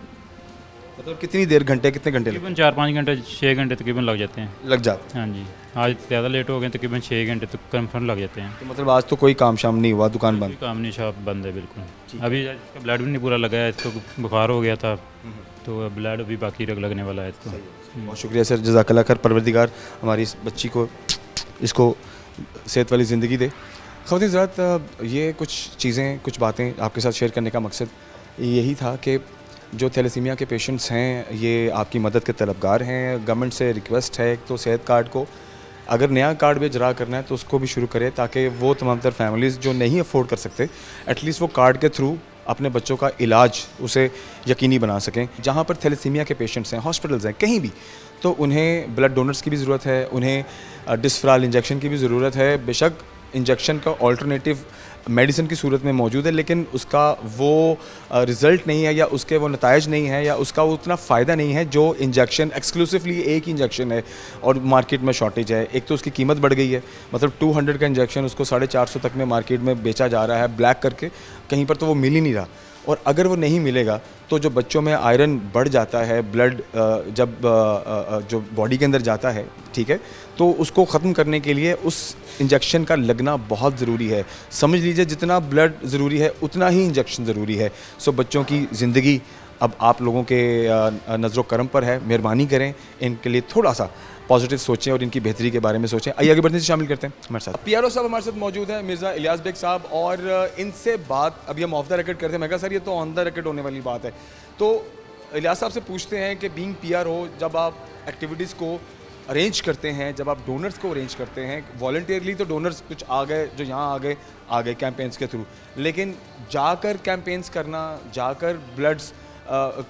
मतलब कितनी देर, घंटे, कितने घंटे 4-5 घंटे, 6 घंटे तकरीबन लग जाते हैं। लग जाते हाँ जी, आज ज़्यादा लेट हो गए, तकरीबन 6 घंटे तक कन्फर्म लग जाते हैं। हैं? तो मतलब आज तो कोई काम शाम नहीं हुआ, दुकान कोई बंद? काम नहीं, शॉप बंद है बिल्कुल। अभी इसका ब्लड भी नहीं पूरा लगा है, इसको बुखार हो गया था, तो ब्लड अभी बाकी लगने वाला है इसको। बहुत शुक्रिया सर, जज़ाकल्लाह खैर। परवरदिगार हमारी इस बच्ची को, इसको सेहत वाली ज़िंदगी दे। ख़वातीन हज़रात, ये कुछ चीज़ें, कुछ बातें आपके साथ शेयर करने का मकसद यही था कि जो थैलेसीमिया के पेशेंट्स हैं ये आपकी मदद के तलबगार हैं। गवर्नमेंट से रिक्वेस्ट है तो सेहत कार्ड को अगर नया कार्ड भी इजरा करना है तो उसको भी शुरू करें, ताकि वो तमाम तर फैमिलीज़ जो नहीं अफोर्ड कर सकते एटलीस्ट वो कार्ड के थ्रू अपने बच्चों का इलाज उसे यकीनी बना सकें। जहाँ पर थैलेसीमिया के पेशेंट्स हैं, हॉस्पिटल्स हैं, कहीं भी, तो उन्हें ब्लड डोनर्स की भी ज़रूरत है, उन्हें डिस्फ्राल इंजेक्शन की भी ज़रूरत है। बेशक इंजेक्शन का ऑल्टरनेटिव मेडिसिन की सूरत में मौजूद है, लेकिन उसका वो रिज़ल्ट नहीं है या उसके वो नताइज नहीं है या उसका उतना फ़ायदा नहीं है जो इंजेक्शन, एक्सक्लूसिवली एक ही इंजेक्शन है और मार्केट में शॉर्टेज है। एक तो उसकी कीमत बढ़ गई है, मतलब 200 का इंजेक्शन उसको 450 तक में मार्केट में बेचा जा रहा है ब्लैक करके, कहीं पर तो वो मिल ही नहीं रहा। और अगर वो नहीं मिलेगा तो जो बच्चों में आयरन बढ़ जाता है, ब्लड जब जो बॉडी के अंदर जाता है, ठीक है, तो उसको ख़त्म करने के लिए उस इंजेक्शन का लगना बहुत ज़रूरी है। समझ लीजिए जितना ब्लड ज़रूरी है उतना ही इंजेक्शन ज़रूरी है। सो बच्चों की ज़िंदगी अब आप लोगों के नज़र करम पर है। मेहरबानी करें, इनके लिए थोड़ा सा पॉजिटिव सोचें और इनकी बेहतरी के बारे में सोचें। आइए आगे बढ़ने से शामिल करते हैं हमारे साथ। पीआरओ साहब हमारे साथ मौजूद हैं, मिर्ज़ा इलियास बेग साहब, और इनसे बात अभी हम ऑफ द रिकॉर्ड करते हैं। मैं कहा सर ये तो ऑन द रिकॉर्ड होने वाली बात है, तो इलियास साहब से पूछते हैं कि बीइंग पीआरओ, जब आप एक्टिविटीज़ को अरेंज करते हैं, जब आप डोनर्स को अरेंज करते हैं वॉलंटियरली, तो डोनर्स कुछ आ गए जो यहाँ आ गए कैंपेन्स के थ्रू, लेकिन जाकर कैंपेन्स करना, जाकर ब्लड्स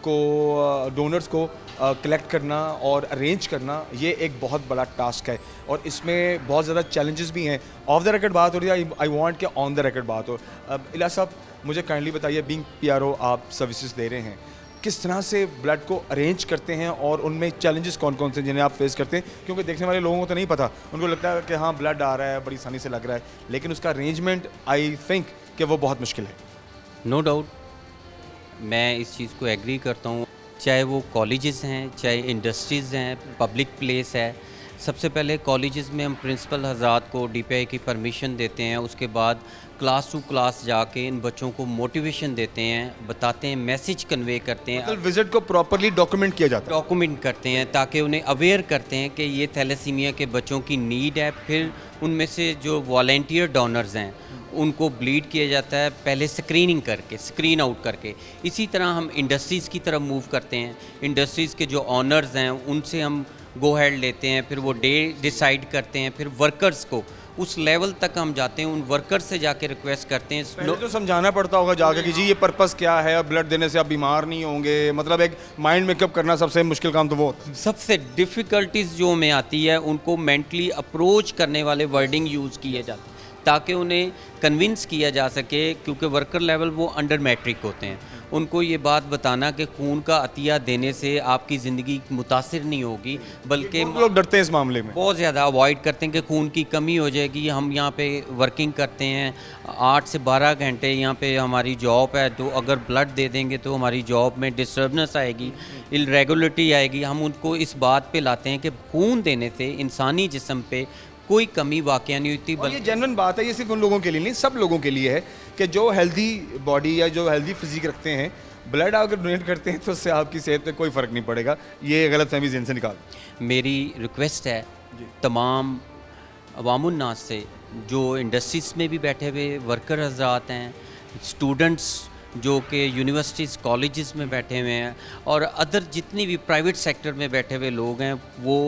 को डोनर्स को कलेक्ट करना और अरेंज करना, ये एक बहुत बड़ा टास्क है और इसमें बहुत ज़्यादा चैलेंजेस भी हैं। ऑफ द रिकॉर्ड बात हो रही है, आई वांट कि ऑन द रिकॉर्ड बात हो। इलियास साहब, मुझे काइंडली बताइए, बीइंग पीआरओ आप सर्विसेज दे रहे हैं, किस तरह से ब्लड को अरेंज करते हैं और उनमें चैलेंजेस कौन कौन से जिन्हें आप फेस करते हैं, क्योंकि देखने वाले लोगों को तो नहीं पता, उनको लगता है कि हाँ ब्लड आ रहा है, बड़ी आसानी से लग रहा है, लेकिन उसका अरेंजमेंट आई थिंक कि वो बहुत मुश्किल है। नो डाउट, मैं इस चीज़ को एग्री करता हूँ। चाहे वो कॉलेजेस हैं, चाहे इंडस्ट्रीज़ हैं, पब्लिक प्लेस है, सबसे पहले कॉलेजेस में हम प्रिंसिपल हजरात को DPI की परमिशन देते हैं, उसके बाद क्लास टू क्लास जाके इन बच्चों को मोटिवेशन देते हैं, बताते हैं, मैसेज कन्वे करते हैं, मतलब विजिट को प्रॉपरली डॉक्यूमेंट किया जाता है। डॉक्यूमेंट करते हैं ताकि उन्हें अवेयर करते हैं कि ये थैलेसीमिया के बच्चों की नीड है। फिर उनमें से जो वॉलेंटियर डोनर्स हैं उनको ब्लीड किया जाता है, पहले स्क्रीनिंग करके, स्क्रीन आउट करके। इसी तरह हम इंडस्ट्रीज़ की तरफ मूव करते हैं। इंडस्ट्रीज़ के जो ऑनर्स हैं उनसे हम गो हेड लेते हैं, फिर वो डे डिसाइड करते हैं, फिर वर्कर्स को उस लेवल तक हम जाते हैं, उन वर्कर्स से जाके रिक्वेस्ट करते हैं। पहले तो समझाना पड़ता होगा जाके कि जी ये पर्पस क्या है, और ब्लड देने से आप बीमार नहीं होंगे, मतलब एक माइंड मेकअप करना सबसे मुश्किल काम तो वो होता है। सबसे डिफ़िकल्टीज जो हमें आती है उनको मेंटली अप्रोच करने वाले वर्डिंग यूज़ किए जाते हैं ताकि उन्हें कन्विंस किया जा सके, क्योंकि वर्कर लेवल वो अंडर मैट्रिक होते हैं। उनको ये बात बताना कि खून का अतिया देने से आपकी ज़िंदगी मुतासिर नहीं होगी, बल्कि बहुत लोग डरते हैं इस मामले में। बहुत ज़्यादा अवॉइड करते हैं कि खून की कमी हो जाएगी। हम यहाँ पे वर्किंग करते हैं 8 से 12 घंटे, यहाँ पे हमारी जॉब है, तो अगर ब्लड दे देंगे तो हमारी जॉब में डिस्टर्बनेस आएगी, इरेगुलरिटी आएगी। हम उनको इस बात पे लाते हैं कि खून देने से इंसानी जिस्म पे कोई कमी वाक़या नहीं होती। और ये जेन्युइन बात है, ये सिर्फ उन लोगों के लिए नहीं, सब लोगों के लिए है कि जो हेल्दी बॉडी या जो हेल्दी फिजिक रखते हैं, ब्लड अगर डोनेट करते हैं तो उससे आपकी सेहत पे कोई फ़र्क नहीं पड़ेगा। ये गलत फहमी ज़हन से निकाल। मेरी रिक्वेस्ट है तमाम अवामुन्नास से, जो इंडस्ट्रीज़ में भी बैठे हुए वर्कर हजरात हैं, स्टूडेंट्स जो कि यूनिवर्सिटीज़ कॉलेजेस में बैठे हुए हैं, और अदर जितनी भी प्राइवेट सेक्टर में बैठे हुए लोग हैं, वो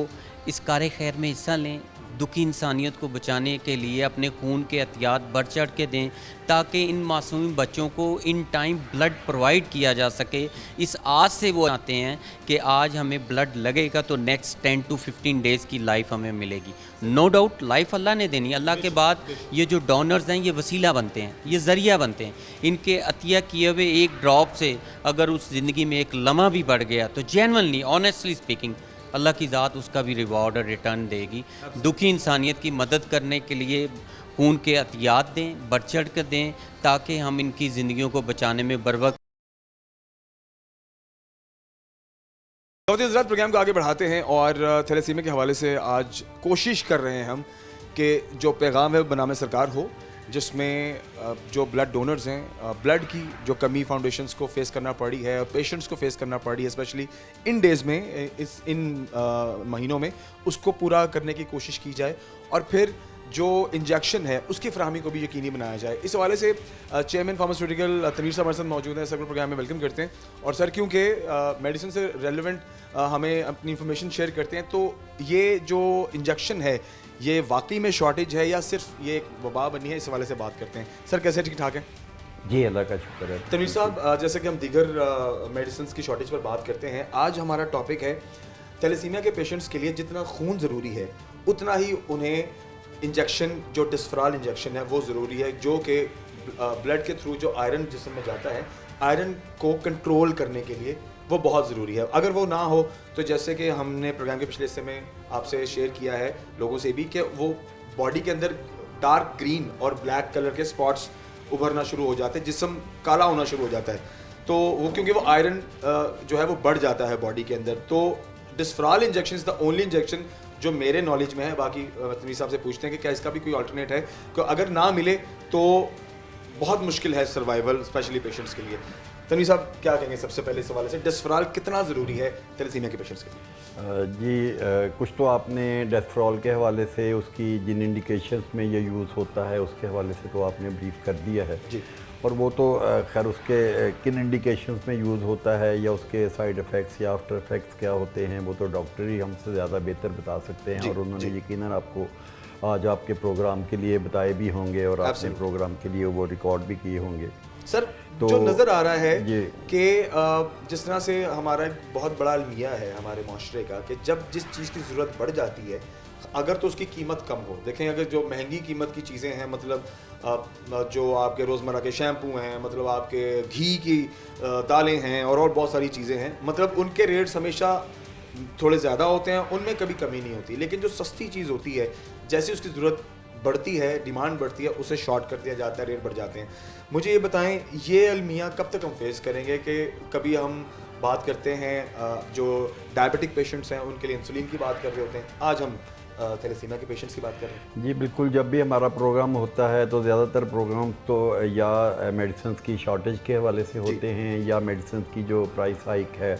इस कार खैर में हिस्सा लें। दुखी इंसानियत को बचाने के लिए अपने खून के एहतियात बढ़ चढ़ के दें ताकि इन मासूम बच्चों को इन टाइम ब्लड प्रोवाइड किया जा सके। इस आस से वो आते हैं कि आज हमें ब्लड लगेगा तो नेक्स्ट 10 to 15 डेज़ की लाइफ हमें मिलेगी। नो डाउट लाइफ अल्लाह ने देनी, अल्लाह के बाद ये जो डोनर्स हैं ये वसीला बनते हैं, ये ज़रिया बनते हैं। इनके अतिया किए हुए एक ड्रॉप से अगर उस ज़िंदगी में एक लम्हा भी बढ़ गया तो जेन्युइनली ऑनेस्टली स्पीकिंग अल्लाह की ज़ात उसका भी रिवॉर्ड और रिटर्न देगी। दुखी इंसानियत की मदद करने के लिए खून के अतियात दें, बढ़ चढ़ कर दें, ताकि हम इनकी ज़िंदगियों को बचाने में बरवक्त। हज़रात प्रोग्राम को आगे बढ़ाते हैं और थैलेसीमिया के हवाले से आज कोशिश कर रहे हैं हम कि जो पैगाम है वो बनामे सरकार हो, जिसमें जो ब्लड डोनर्स हैं, ब्लड की जो कमी फाउंडेशंस को फेस करना पड़ी है, पेशेंट्स को फेस करना पड़ी है, स्पेशली इन डेज़ में, इन महीनों में, उसको पूरा करने की कोशिश की जाए और फिर जो इंजेक्शन है उसकी फराहमी को भी यकीनी बनाया जाए। इस हवाले से चेयरमैन फार्मास्यूटिकल तनवीर साहब हमारे साथ मौजूद हैं, सर प्रोग्राम में वेलकम करते हैं। और सर क्योंकि मेडिसिन से रेलिवेंट हमें अपनी इंफॉर्मेशन शेयर करते हैं, तो ये जो इंजेक्शन है ये वाकई में शॉर्टेज है या सिर्फ ये एक वबा बनी है, इस हवाले से बात करते हैं। सर कैसे, ठीक ठाक है? जी अल्लाह का शुक्र है। तनवीर साहब, जैसे कि हम दीगर मेडिसिन की शॉर्टेज पर बात करते हैं, आज हमारा टॉपिक है थैलेसीमिया के पेशेंट्स के लिए जितना खून ज़रूरी है उतना ही उन्हें इंजेक्शन, जो डिस्फराल इंजेक्शन है वो ज़रूरी है, जो कि ब्लड के थ्रू जो आयरन जिस्म में जाता है, आयरन को कंट्रोल करने के लिए वो बहुत ज़रूरी है। अगर वो ना हो तो जैसे कि हमने प्रोग्राम के पिछले हिस्से में आपसे शेयर किया है लोगों से भी, कि वो बॉडी के अंदर डार्क ग्रीन और ब्लैक कलर के स्पॉट्स उभरना शुरू हो जाते हैं, जिस्म काला होना शुरू हो जाता है, तो वो क्योंकि वो आयरन जो है वो बढ़ जाता है बॉडी के अंदर। तो Desferal injection is the only injection जो मेरे नॉलेज में है, बाकी तनवीर साहब से पूछते हैं कि क्या इसका भी कोई अल्टरनेट है, कि अगर ना मिले तो बहुत मुश्किल है सर्वाइवल, स्पेशली पेशेंट्स के लिए। तनवीर साहब क्या कहेंगे सबसे पहले इस हवाले से, डिस्फराल कितना ज़रूरी है थैलेसीमिया के पेशेंट्स के लिए? जी कुछ तो आपने डिस्फराल के हवाले से उसकी जिन इंडिकेशंस में ये यूज़ होता है उसके हवाले से तो आपने ब्रीफ कर दिया है जी, और वो तो खैर उसके किन इंडिकेशंस में यूज़ होता है या उसके साइड इफ़ेक्ट्स या आफ्टर इफ़ेक्ट्स क्या होते हैं वो तो डॉक्टर ही हमसे ज़्यादा बेहतर बता सकते हैं। और उन्होंने यकीनन आपको आज आपके प्रोग्राम के लिए बताए भी होंगे और आपने प्रोग्राम के लिए वो रिकॉर्ड भी किए होंगे। सर तो जो नज़र आ रहा है ये कि जिस तरह से हमारा एक बहुत बड़ा अलमिया है हमारे माशरे का, कि जब जिस चीज़ की ज़रूरत बढ़ जाती है अगर तो उसकी कीमत कम हो। देखें अगर जो महंगी कीमत की चीज़ें हैं, मतलब जो आपके रोज़मर्रा के शैम्पू हैं, मतलब आपके घी की दालें हैं और बहुत सारी चीज़ें हैं, मतलब उनके रेट्स हमेशा थोड़े ज़्यादा होते हैं, उनमें कभी कमी नहीं होती। लेकिन जो सस्ती चीज़ होती है, जैसे उसकी ज़रूरत बढ़ती है, डिमांड बढ़ती है, उसे शॉर्ट कर दिया जाता है, रेट बढ़ जाते हैं। मुझे ये बताएं, ये अलमिया कब तक हम फेस करेंगे कि कभी हम बात करते हैं जो डायबिटिक पेशेंट्स हैं उनके लिए इंसुलिन की बात कर रहे होते हैं, आज हम थैलेसीमिया के पेशेंट्स की बात कर रहे हैं। जी बिल्कुल, जब भी हमारा प्रोग्राम होता है तो ज़्यादातर प्रोग्राम तो या मेडिसिन की शॉर्टेज के हवाले से होते हैं, या मेडिसिन की जो प्राइस हाइक है,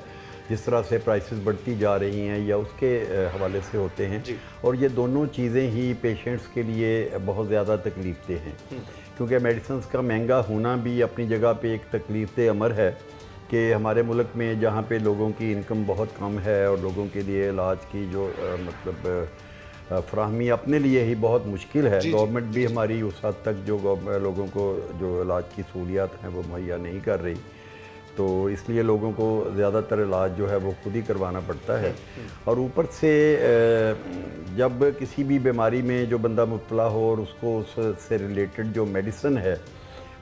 जिस तरह से प्राइसेस बढ़ती जा रही हैं, या उसके हवाले से होते हैं। और ये दोनों चीज़ें ही पेशेंट्स के लिए बहुत ज़्यादा तकलीफ देह हैं, क्योंकि मेडिसिन का महंगा होना भी अपनी जगह पे एक तकलीफ देह अमर है कि हमारे मुल्क में जहाँ पे लोगों की इनकम बहुत कम है और लोगों के लिए इलाज की जो मतलब फ्राहमी अपने लिए ही बहुत मुश्किल है। गवर्नमेंट भी हमारी उस हद तक जो लोगों को जो इलाज की सहूलियात हैं वो मुहैया नहीं कर रही, तो इसलिए लोगों को ज़्यादातर इलाज जो है वो खुद ही करवाना पड़ता है। और ऊपर से जब किसी भी बीमारी में जो बंदा मुब्तला हो और उसको उससे रिलेटेड जो मेडिसिन है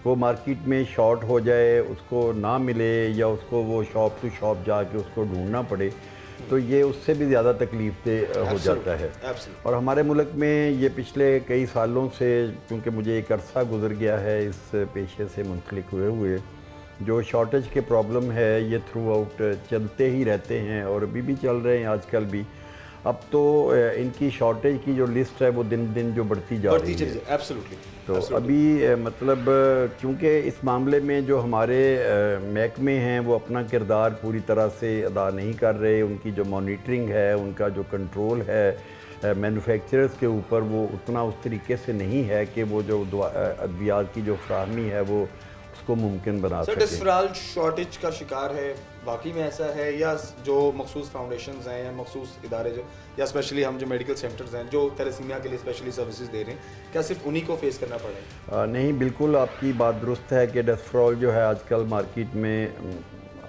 वो मार्केट में शॉर्ट हो जाए, उसको ना मिले, या उसको वो शॉप टू शॉप जाके उसको ढूंढना पड़े, तो ये उससे भी ज़्यादा तकलीफ दे हो जाता है। और हमारे मुल्क में ये पिछले कई सालों से, क्योंकि मुझे एक अरसा गुजर गया है इस पेशे से मुंसलिक हुए, जो शॉर्टेज के प्रॉब्लम है ये थ्रू आउट चलते ही रहते हैं और अभी भी चल रहे हैं आजकल भी। अब तो इनकी शॉर्टेज की जो लिस्ट है वो दिन दिन जो बढ़ती जा रही है। एब्सोल्युटली। तो अभी मतलब क्योंकि इस मामले में जो हमारे महकमे हैं वो अपना किरदार पूरी तरह से अदा नहीं कर रहे, उनकी जो मॉनिटरिंग है, उनका जो कंट्रोल है मैन्युफैक्चरर्स के ऊपर, वो उतना उस तरीके से नहीं है कि वो जो अद्वियात की जो फ्राहमी है वो उसको मुमकिन बना सके। डिस्फराल शॉर्टेज का शिकार है, वाकई में ऐसा है, या जो मखसूस फाउंडेशंस हैं या मखसूस इदारे जो, या स्पेशली हम जो मेडिकल सेंटर्स हैं जो थैलेसीमिया के लिए स्पेशली सर्विसेज दे रहे हैं, क्या सिर्फ उन्हीं को फेस करना पड़ेगा? नहीं, बिल्कुल आपकी बात दुरुस्त है कि डिस्फराल जो है आजकल मार्केट में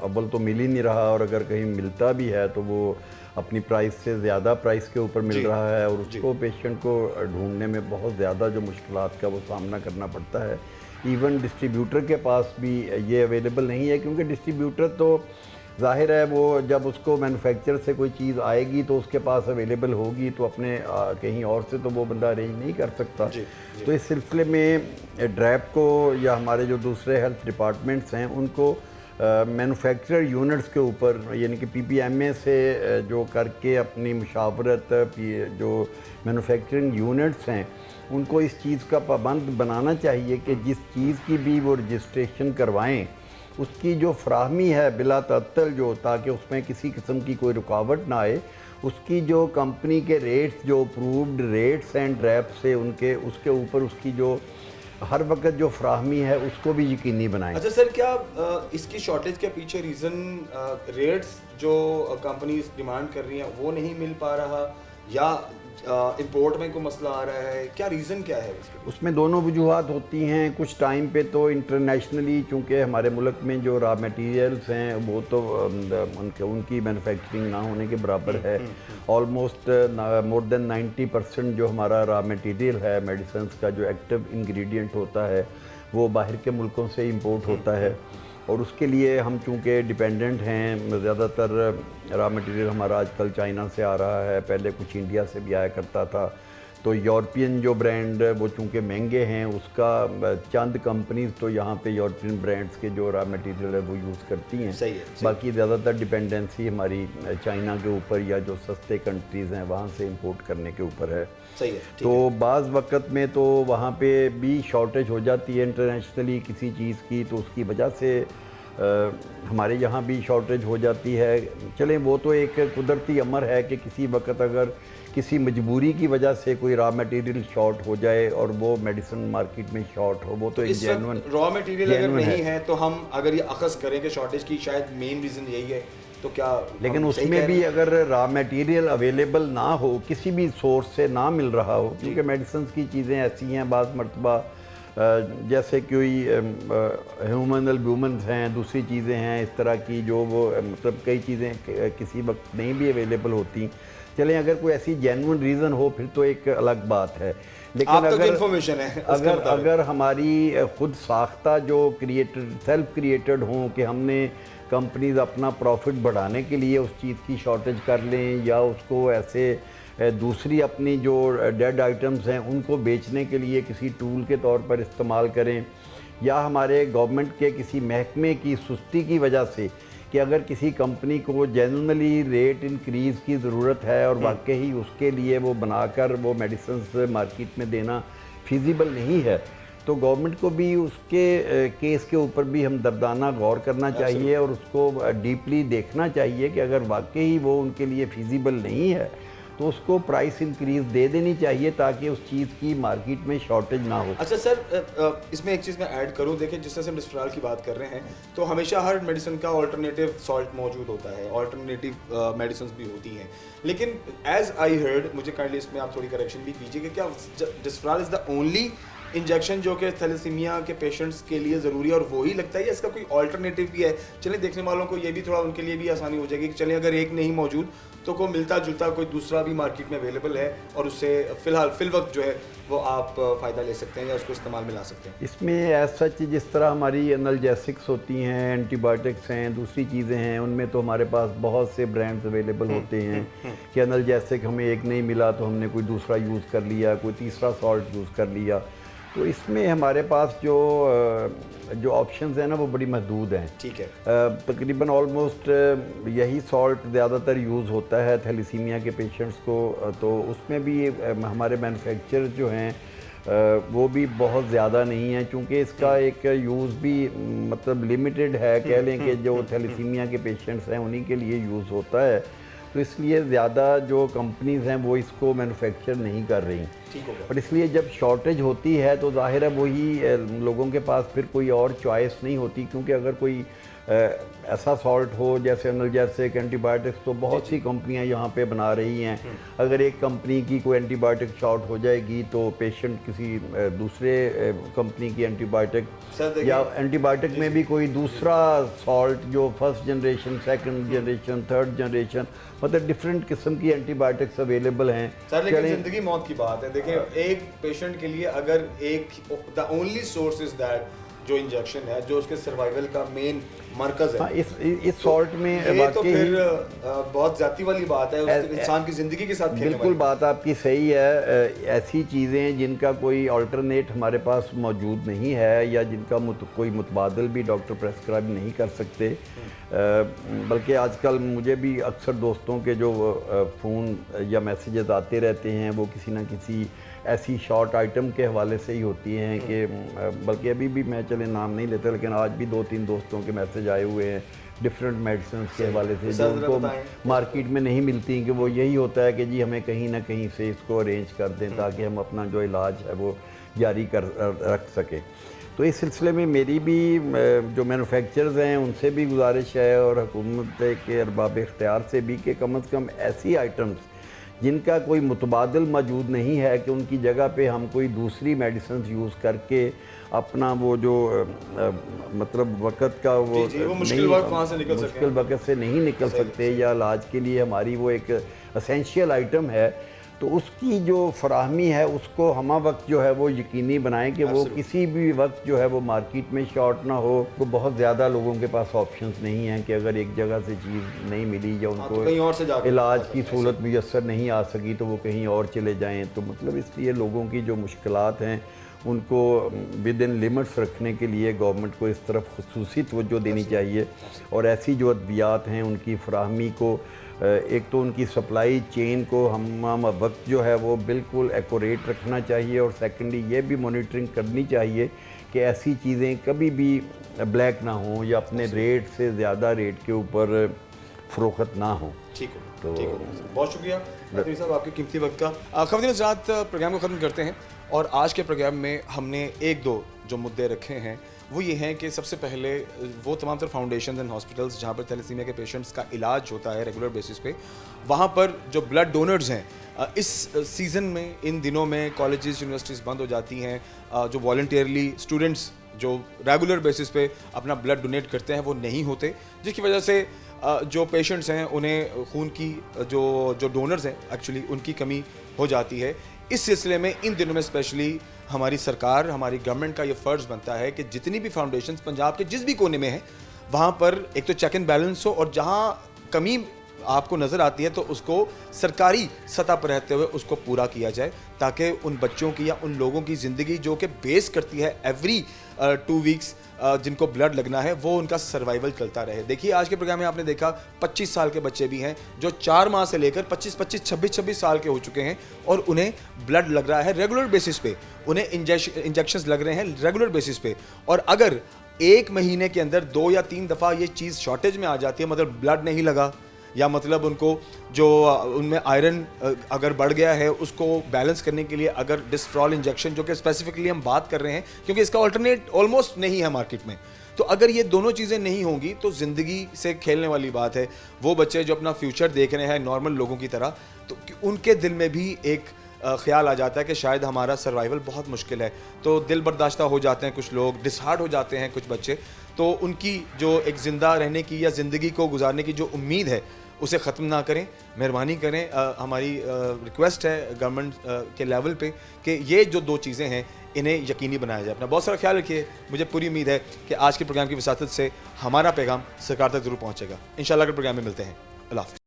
अव्वल तो मिल ही नहीं रहा, और अगर कहीं मिलता भी है तो वो अपनी प्राइस से ज़्यादा प्राइस के ऊपर मिल रहा है, और उसको पेशेंट को ढूंढने में बहुत ज़्यादा जो मुश्किलात का वो सामना करना पड़ता है। इवन डिस्ट्रीब्यूटर के पास भी ये अवेलेबल नहीं है, क्योंकि डिस्ट्रीब्यूटर तो ज़ाहिर है वो जब उसको मैन्युफैक्चर से कोई चीज़ आएगी तो उसके पास अवेलेबल होगी, तो अपने कहीं और से तो वो बंदा अरेंज नहीं कर सकता। तो इस सिलसिले में ड्रैप को या हमारे जो दूसरे हेल्थ डिपार्टमेंट्स हैं उनको मैन्युफैक्चरर यूनिट्स के ऊपर, यानी कि PPMA से जो करके अपनी मुशावरत, जो मैन्युफैक्चरिंग यूनिट्स हैं उनको इस चीज़ का पाबंद बनाना चाहिए कि जिस चीज़ की भी वो रजिस्ट्रेशन करवाएं उसकी जो फ्राहमी है बिला तअत्तल, जो ताकि उसमें किसी किस्म की कोई रुकावट ना आए, उसकी जो कंपनी के रेट्स, जो अप्रूव्ड रेट्स एंड ड्रैप से उनके उसके ऊपर उसकी जो हर वक्त जो फ्राहमी है उसको भी यकीनी बनाएं। अच्छा सर, क्या इसकी शॉर्टेज के पीछे रीज़न रेट्स जो कंपनीज डिमांड कर रही हैं वो नहीं मिल पा रहा, या इंपोर्ट में कोई मसला आ रहा है, क्या रीज़न क्या है इसके? उसमें दोनों वजूहात होती हैं। कुछ टाइम पे तो इंटरनेशनली, चूँकि हमारे मुल्क में जो रॉ मटेरियल्स हैं वो तो उनकी मैन्युफैक्चरिंग ना होने के बराबर है। ऑलमोस्ट मोर देन 90% जो हमारा रॉ मटेरियल है मेडिसिन का, जो एक्टिव इंग्रेडिएंट होता है वो बाहर के मुल्कों से इंपोर्ट होता है, और उसके लिए हम चूँकि डिपेंडेंट हैं, ज़्यादातर रॉ मटेरियल हमारा आजकल चाइना से आ रहा है, पहले कुछ इंडिया से भी आया करता था। तो यूरोपियन जो ब्रांड वो चूँकि महंगे हैं, उसका चंद कंपनीज तो यहाँ पे यूरोपियन ब्रांड्स के जो रॉ मटेरियल है वो यूज़ करती हैं। सही है। बाकी ज़्यादातर डिपेंडेंसी हमारी चाइना के ऊपर या जो सस्ते कंट्रीज़ हैं वहाँ से इंपोर्ट करने के ऊपर है। सही है। तो बाज़ वक़्त में तो वहाँ पे भी शॉर्टेज हो जाती है इंटरनेशनली किसी चीज़ की, तो उसकी वजह से हमारे यहाँ भी शॉर्टेज हो जाती है। चलें, वो तो एक कुदरती अमर है कि किसी वक्त अगर किसी मजबूरी की वजह से कोई रॉ मटेरियल शॉर्ट हो जाए और वो मेडिसिन मार्केट में शॉर्ट हो, वो तो एक जेन्युइन रॉ मटेरियल अगर नहीं है तो हम अगर ये अखज़ करें कि शॉर्टेज की शायद मेन रीज़न यही है, तो क्या? लेकिन उसमें भी अगर रॉ मटेरियल अवेलेबल ना हो, किसी भी सोर्स से ना मिल रहा हो, क्योंकि मेडिसिन की चीज़ें ऐसी हैं बाज़ मरतबा जैसे कोई ह्यूमन एल्ब्यूमिन्स हैं, दूसरी चीज़ें हैं इस तरह की, जो वो मतलब कई चीज़ें किसी वक्त नहीं भी अवेलेबल होती, चलें अगर कोई ऐसी जेन्युइन रीज़न हो फिर तो एक अलग बात है, लेकिन आप तक अगर इन्फॉर्मेशन है उसके अगर मुताबिक। अगर हमारी खुद साख्ता जो क्रिएटेड सेल्फ क्रिएटेड हों कि हमने कंपनीज अपना प्रॉफिट बढ़ाने के लिए उस चीज़ की शॉर्टेज कर लें या उसको ऐसे दूसरी अपनी जो डेड आइटम्स हैं उनको बेचने के लिए किसी टूल के तौर पर इस्तेमाल करें, या हमारे गवर्नमेंट के किसी महकमे की सुस्ती की वजह से कि अगर किसी कंपनी को जेन्युइनली रेट इंक्रीज़ की ज़रूरत है और वाकई उसके लिए वो बनाकर वो मेडिसिन मार्केट में देना फिजिबल नहीं है, तो गवर्नमेंट को भी उसके केस के ऊपर भी हम दर्दाना गौर करना चाहिए और उसको डीपली देखना चाहिए कि अगर वाकई वो उनके लिए फिजिबल नहीं है तो उसको प्राइस इंक्रीज़ दे देनी चाहिए ताकि उस चीज़ की मार्केट में शॉर्टेज ना हो। अच्छा सर, इसमें एक चीज़ मैं ऐड करूं, देखिए जिस तरह से हम डिस्फ्राल की बात कर रहे हैं तो हमेशा हर मेडिसिन का ऑल्टरनेटिव सॉल्ट मौजूद होता है, ऑल्टरनेटिव मेडिसिन भी होती हैं, लेकिन एज आई हर्ड, मुझे काइंडली इसमें आप थोड़ी करेक्शन भी कीजिए कि क्या डिस्फ्राल इज़ द ओनली इंजेक्शन जो कि थैलेसीमिया के पेशेंट्स के लिए ज़रूरी है और वही लगता है या इसका कोई ऑल्टरनेटिव भी है? चलिए देखने वालों को ये भी थोड़ा उनके लिए भी आसानी हो जाएगी कि चलिए अगर एक नहीं मौजूद तो कोई मिलता जुलता कोई दूसरा भी मार्केट में अवेलेबल है और उससे फिल वक्त जो है वो आप फ़ायदा ले सकते हैं या उसको इस्तेमाल में ला सकते हैं। इसमें एज सच जिस तरह हमारी एनाल्जेसिक्स होती हैं, एंटीबायोटिक्स हैं, दूसरी चीज़ें हैं, उनमें तो हमारे पास बहुत से ब्रांड्स अवेलेबल होते हैं कि एनाल्जेसिक हमें एक नहीं मिला तो हमने कोई दूसरा यूज़ कर लिया, कोई तीसरा सॉल्ट यूज़ कर लिया। तो इसमें हमारे पास जो ऑप्शंस हैं ना वो बड़ी महदूद हैं। ठीक है। तकरीबन ऑलमोस्ट यही सॉल्ट ज़्यादातर यूज़ होता है थैलेसीमिया के पेशेंट्स को, तो उसमें भी हमारे मैन्युफैक्चर जो हैं वो भी बहुत ज़्यादा नहीं है, क्योंकि इसका एक यूज़ भी मतलब लिमिटेड है, कह लें कि जो थैलेसीमिया के पेशेंट्स हैं उन्हीं के लिए यूज़ होता है, तो इसलिए ज़्यादा जो कंपनीज़ हैं वो इसको मैन्युफैक्चर नहीं कर रही। और इसलिए जब शॉर्टेज होती है तो ज़ाहिर है वही लोगों के पास फिर कोई और चॉइस नहीं होती, क्योंकि अगर कोई ऐसा सॉल्ट हो जैसे एनाल्जेसिक, एंटीबायोटिक्स, तो बहुत सी कंपनियां यहाँ पे बना रही हैं। अगर एक कंपनी की कोई एंटीबायोटिक शॉर्ट हो जाएगी तो पेशेंट किसी दूसरे कंपनी की एंटीबायोटिक या एंटीबायोटिक में भी कोई दूसरा सॉल्ट जो first generation, second generation, third generation, मतलब डिफरेंट किस्म की एंटीबायोटिक्स अवेलेबल हैं। सर लेकिन ज़िंदगी मौत की बात है, देखिए एक पेशेंट के लिए अगर एक the only source is that जो इंजेक्शन है जो उसके सर्वाइवल का मेन मरकज है, हाँ, इस सॉल्ट में ये तो वाकई फिर बहुत ज्यादा वाली बात है, उस इंसान की ज़िंदगी के साथ खेलने बिल्कुल वाली। बात आपकी सही है। ऐसी चीज़ें जिनका कोई अल्टरनेट हमारे पास मौजूद नहीं है या जिनका कोई मुतबादल भी डॉक्टर प्रेस्क्राइब नहीं कर सकते, बल्कि आजकल मुझे भी अक्सर दोस्तों के जो फ़ोन या मैसेजेस आते रहते हैं वो किसी ना किसी ऐसी शॉर्ट आइटम के हवाले से ही होती हैं कि बल्कि अभी भी मैं चले नाम नहीं लेता, लेकिन आज भी 2-3 दोस्तों के मैसेज आए हुए हैं डिफरेंट मेडिसिन के हवाले से जो उनको मार्केट में नहीं मिलती, कि वो यही होता है कि जी हमें कहीं ना कहीं से इसको अरेंज कर दें ताकि हम अपना जो इलाज है वो जारी कर रख सकें। तो इस सिलसिले में मेरी भी जो मैन्युफैक्चरर्स हैं उनसे भी गुजारिश है और हुकूमत के अरबाब इख्तियार से भी कि कम से कम ऐसी आइटम्स जिनका कोई मुतबादल मौजूद नहीं है कि उनकी जगह पे हम कोई दूसरी मेडिसिन यूज़ करके अपना वो जो मतलब वक़्त का वो मुश्किल वक्त वहाँ से निकल मुश्किल वक़्त से नहीं निकल सकते या इलाज के लिए हमारी वो एक एसेंशियल आइटम है, तो उसकी जो फराहमी है उसको हमा वक्त जो है वो यकीनी बनाएं कि वो किसी भी वक्त जो है वो मार्केट में शॉर्ट ना हो। तो बहुत ज़्यादा लोगों के पास ऑप्शंस नहीं हैं कि अगर एक जगह से चीज़ नहीं मिली या उनको कहीं और से जाके इलाज की सहूलत मुयस्सर नहीं आ सकी तो वो कहीं और चले जाएँ। तो मतलब इसलिए लोगों की जो मुश्किलात हैं उनको विद इन लिमिट्स रखने के लिए गवर्नमेंट को इस तरफ खुसूसी तवज्जो देनी चाहिए और ऐसी जो अद्वियात हैं उनकी फराहमी को एक तो उनकी सप्लाई चेन को हम वक्त जो है वो बिल्कुल एक्यूरेट रखना चाहिए और सेकेंडली ये भी मॉनिटरिंग करनी चाहिए कि ऐसी चीज़ें कभी भी ब्लैक ना हों या अपने रेट से ज़्यादा रेट के ऊपर फ़रोख्त ना हो। ठीक हो, तो ठीक हो। बहुत शुक्रिया अतवी साहब आपके कीमती वक्त का। ख़वातीन हज़रात, प्रोग्राम को ख़त्म करते हैं और आज के प्रोग्राम में हमने 1-2 जो मुद्दे रखे हैं वो ये हैं कि सबसे पहले वो तमाम तर फाउंडेशन एंड हॉस्पिटल्स जहाँ पर थैलेसीमिया के पेशेंट्स का इलाज होता है रेगुलर बेसिस पे, वहाँ पर जो ब्लड डोनर्स हैं इस सीज़न में इन दिनों में कॉलेजेस यूनिवर्सिटीज़ बंद हो जाती हैं, जो वॉलंटियरली स्टूडेंट्स जो रेगुलर बेसिस पे अपना ब्लड डोनेट करते हैं वो नहीं होते, जिसकी वजह से जो पेशेंट्स हैं उन्हें खून की जो डोनर्स हैं एक्चुअली उनकी कमी हो जाती है। इस सिलसिले में इन दिनों में स्पेशली हमारी सरकार, हमारी गवर्नमेंट का ये फ़र्ज़ बनता है कि जितनी भी फाउंडेशंस पंजाब के जिस भी कोने में हैं वहाँ पर एक तो चेक एंड बैलेंस हो, और जहाँ कमी आपको नज़र आती है तो उसको सरकारी सतह पर रहते हुए उसको पूरा किया जाए, ताकि उन बच्चों की या उन लोगों की ज़िंदगी जो कि बेस करती है एवरी 2 वीक्स जिनको ब्लड लगना है, वो उनका सर्वाइवल चलता रहे। देखिए आज के प्रोग्राम में आपने देखा 25 साल के बच्चे भी हैं जो 4 माह से लेकर 25-25, 26-26 साल के हो चुके हैं और उन्हें ब्लड लग रहा है रेगुलर बेसिस पे, उन्हें इंजेक्शंस लग रहे हैं रेगुलर बेसिस पे। और अगर 1 महीने के अंदर 2 या 3 दफ़ा ये चीज़ शॉर्टेज में आ जाती है, मतलब ब्लड नहीं लगा या मतलब उनको जो उनमें आयरन अगर बढ़ गया है उसको बैलेंस करने के लिए अगर डिस्फ्रॉल इंजेक्शन, जो कि स्पेसिफिकली हम बात कर रहे हैं क्योंकि इसका अल्टरनेट ऑलमोस्ट नहीं है मार्केट में, तो अगर ये दोनों चीज़ें नहीं होंगी तो ज़िंदगी से खेलने वाली बात है। वो बच्चे जो अपना फ्यूचर देख रहे हैं नॉर्मल लोगों की तरह, तो उनके दिल में भी एक ख्याल आ जाता है कि शायद हमारा सर्वाइवल बहुत मुश्किल है, तो दिल बर्दाश्ता हो जाते हैं कुछ लोग, डिसहार्ट हो जाते हैं कुछ बच्चे। तो उनकी जो एक ज़िंदा रहने की या ज़िंदगी को गुजारने की जो उम्मीद है उसे ख़त्म ना करें, मेहरबानी करें। हमारी रिक्वेस्ट है गवर्नमेंट के लेवल पे कि ये जो 2 चीज़ें हैं इन्हें यकीनी बनाया जाए। अपना बहुत सारा ख्याल रखिए। मुझे पूरी उम्मीद है कि आज के प्रोग्राम की वसातत से हमारा पैगाम सरकार तक ज़रूर पहुँचेगा। इंशाल्लाह के प्रोग्राम में मिलते हैं। अल्लाह हाफ़िज़।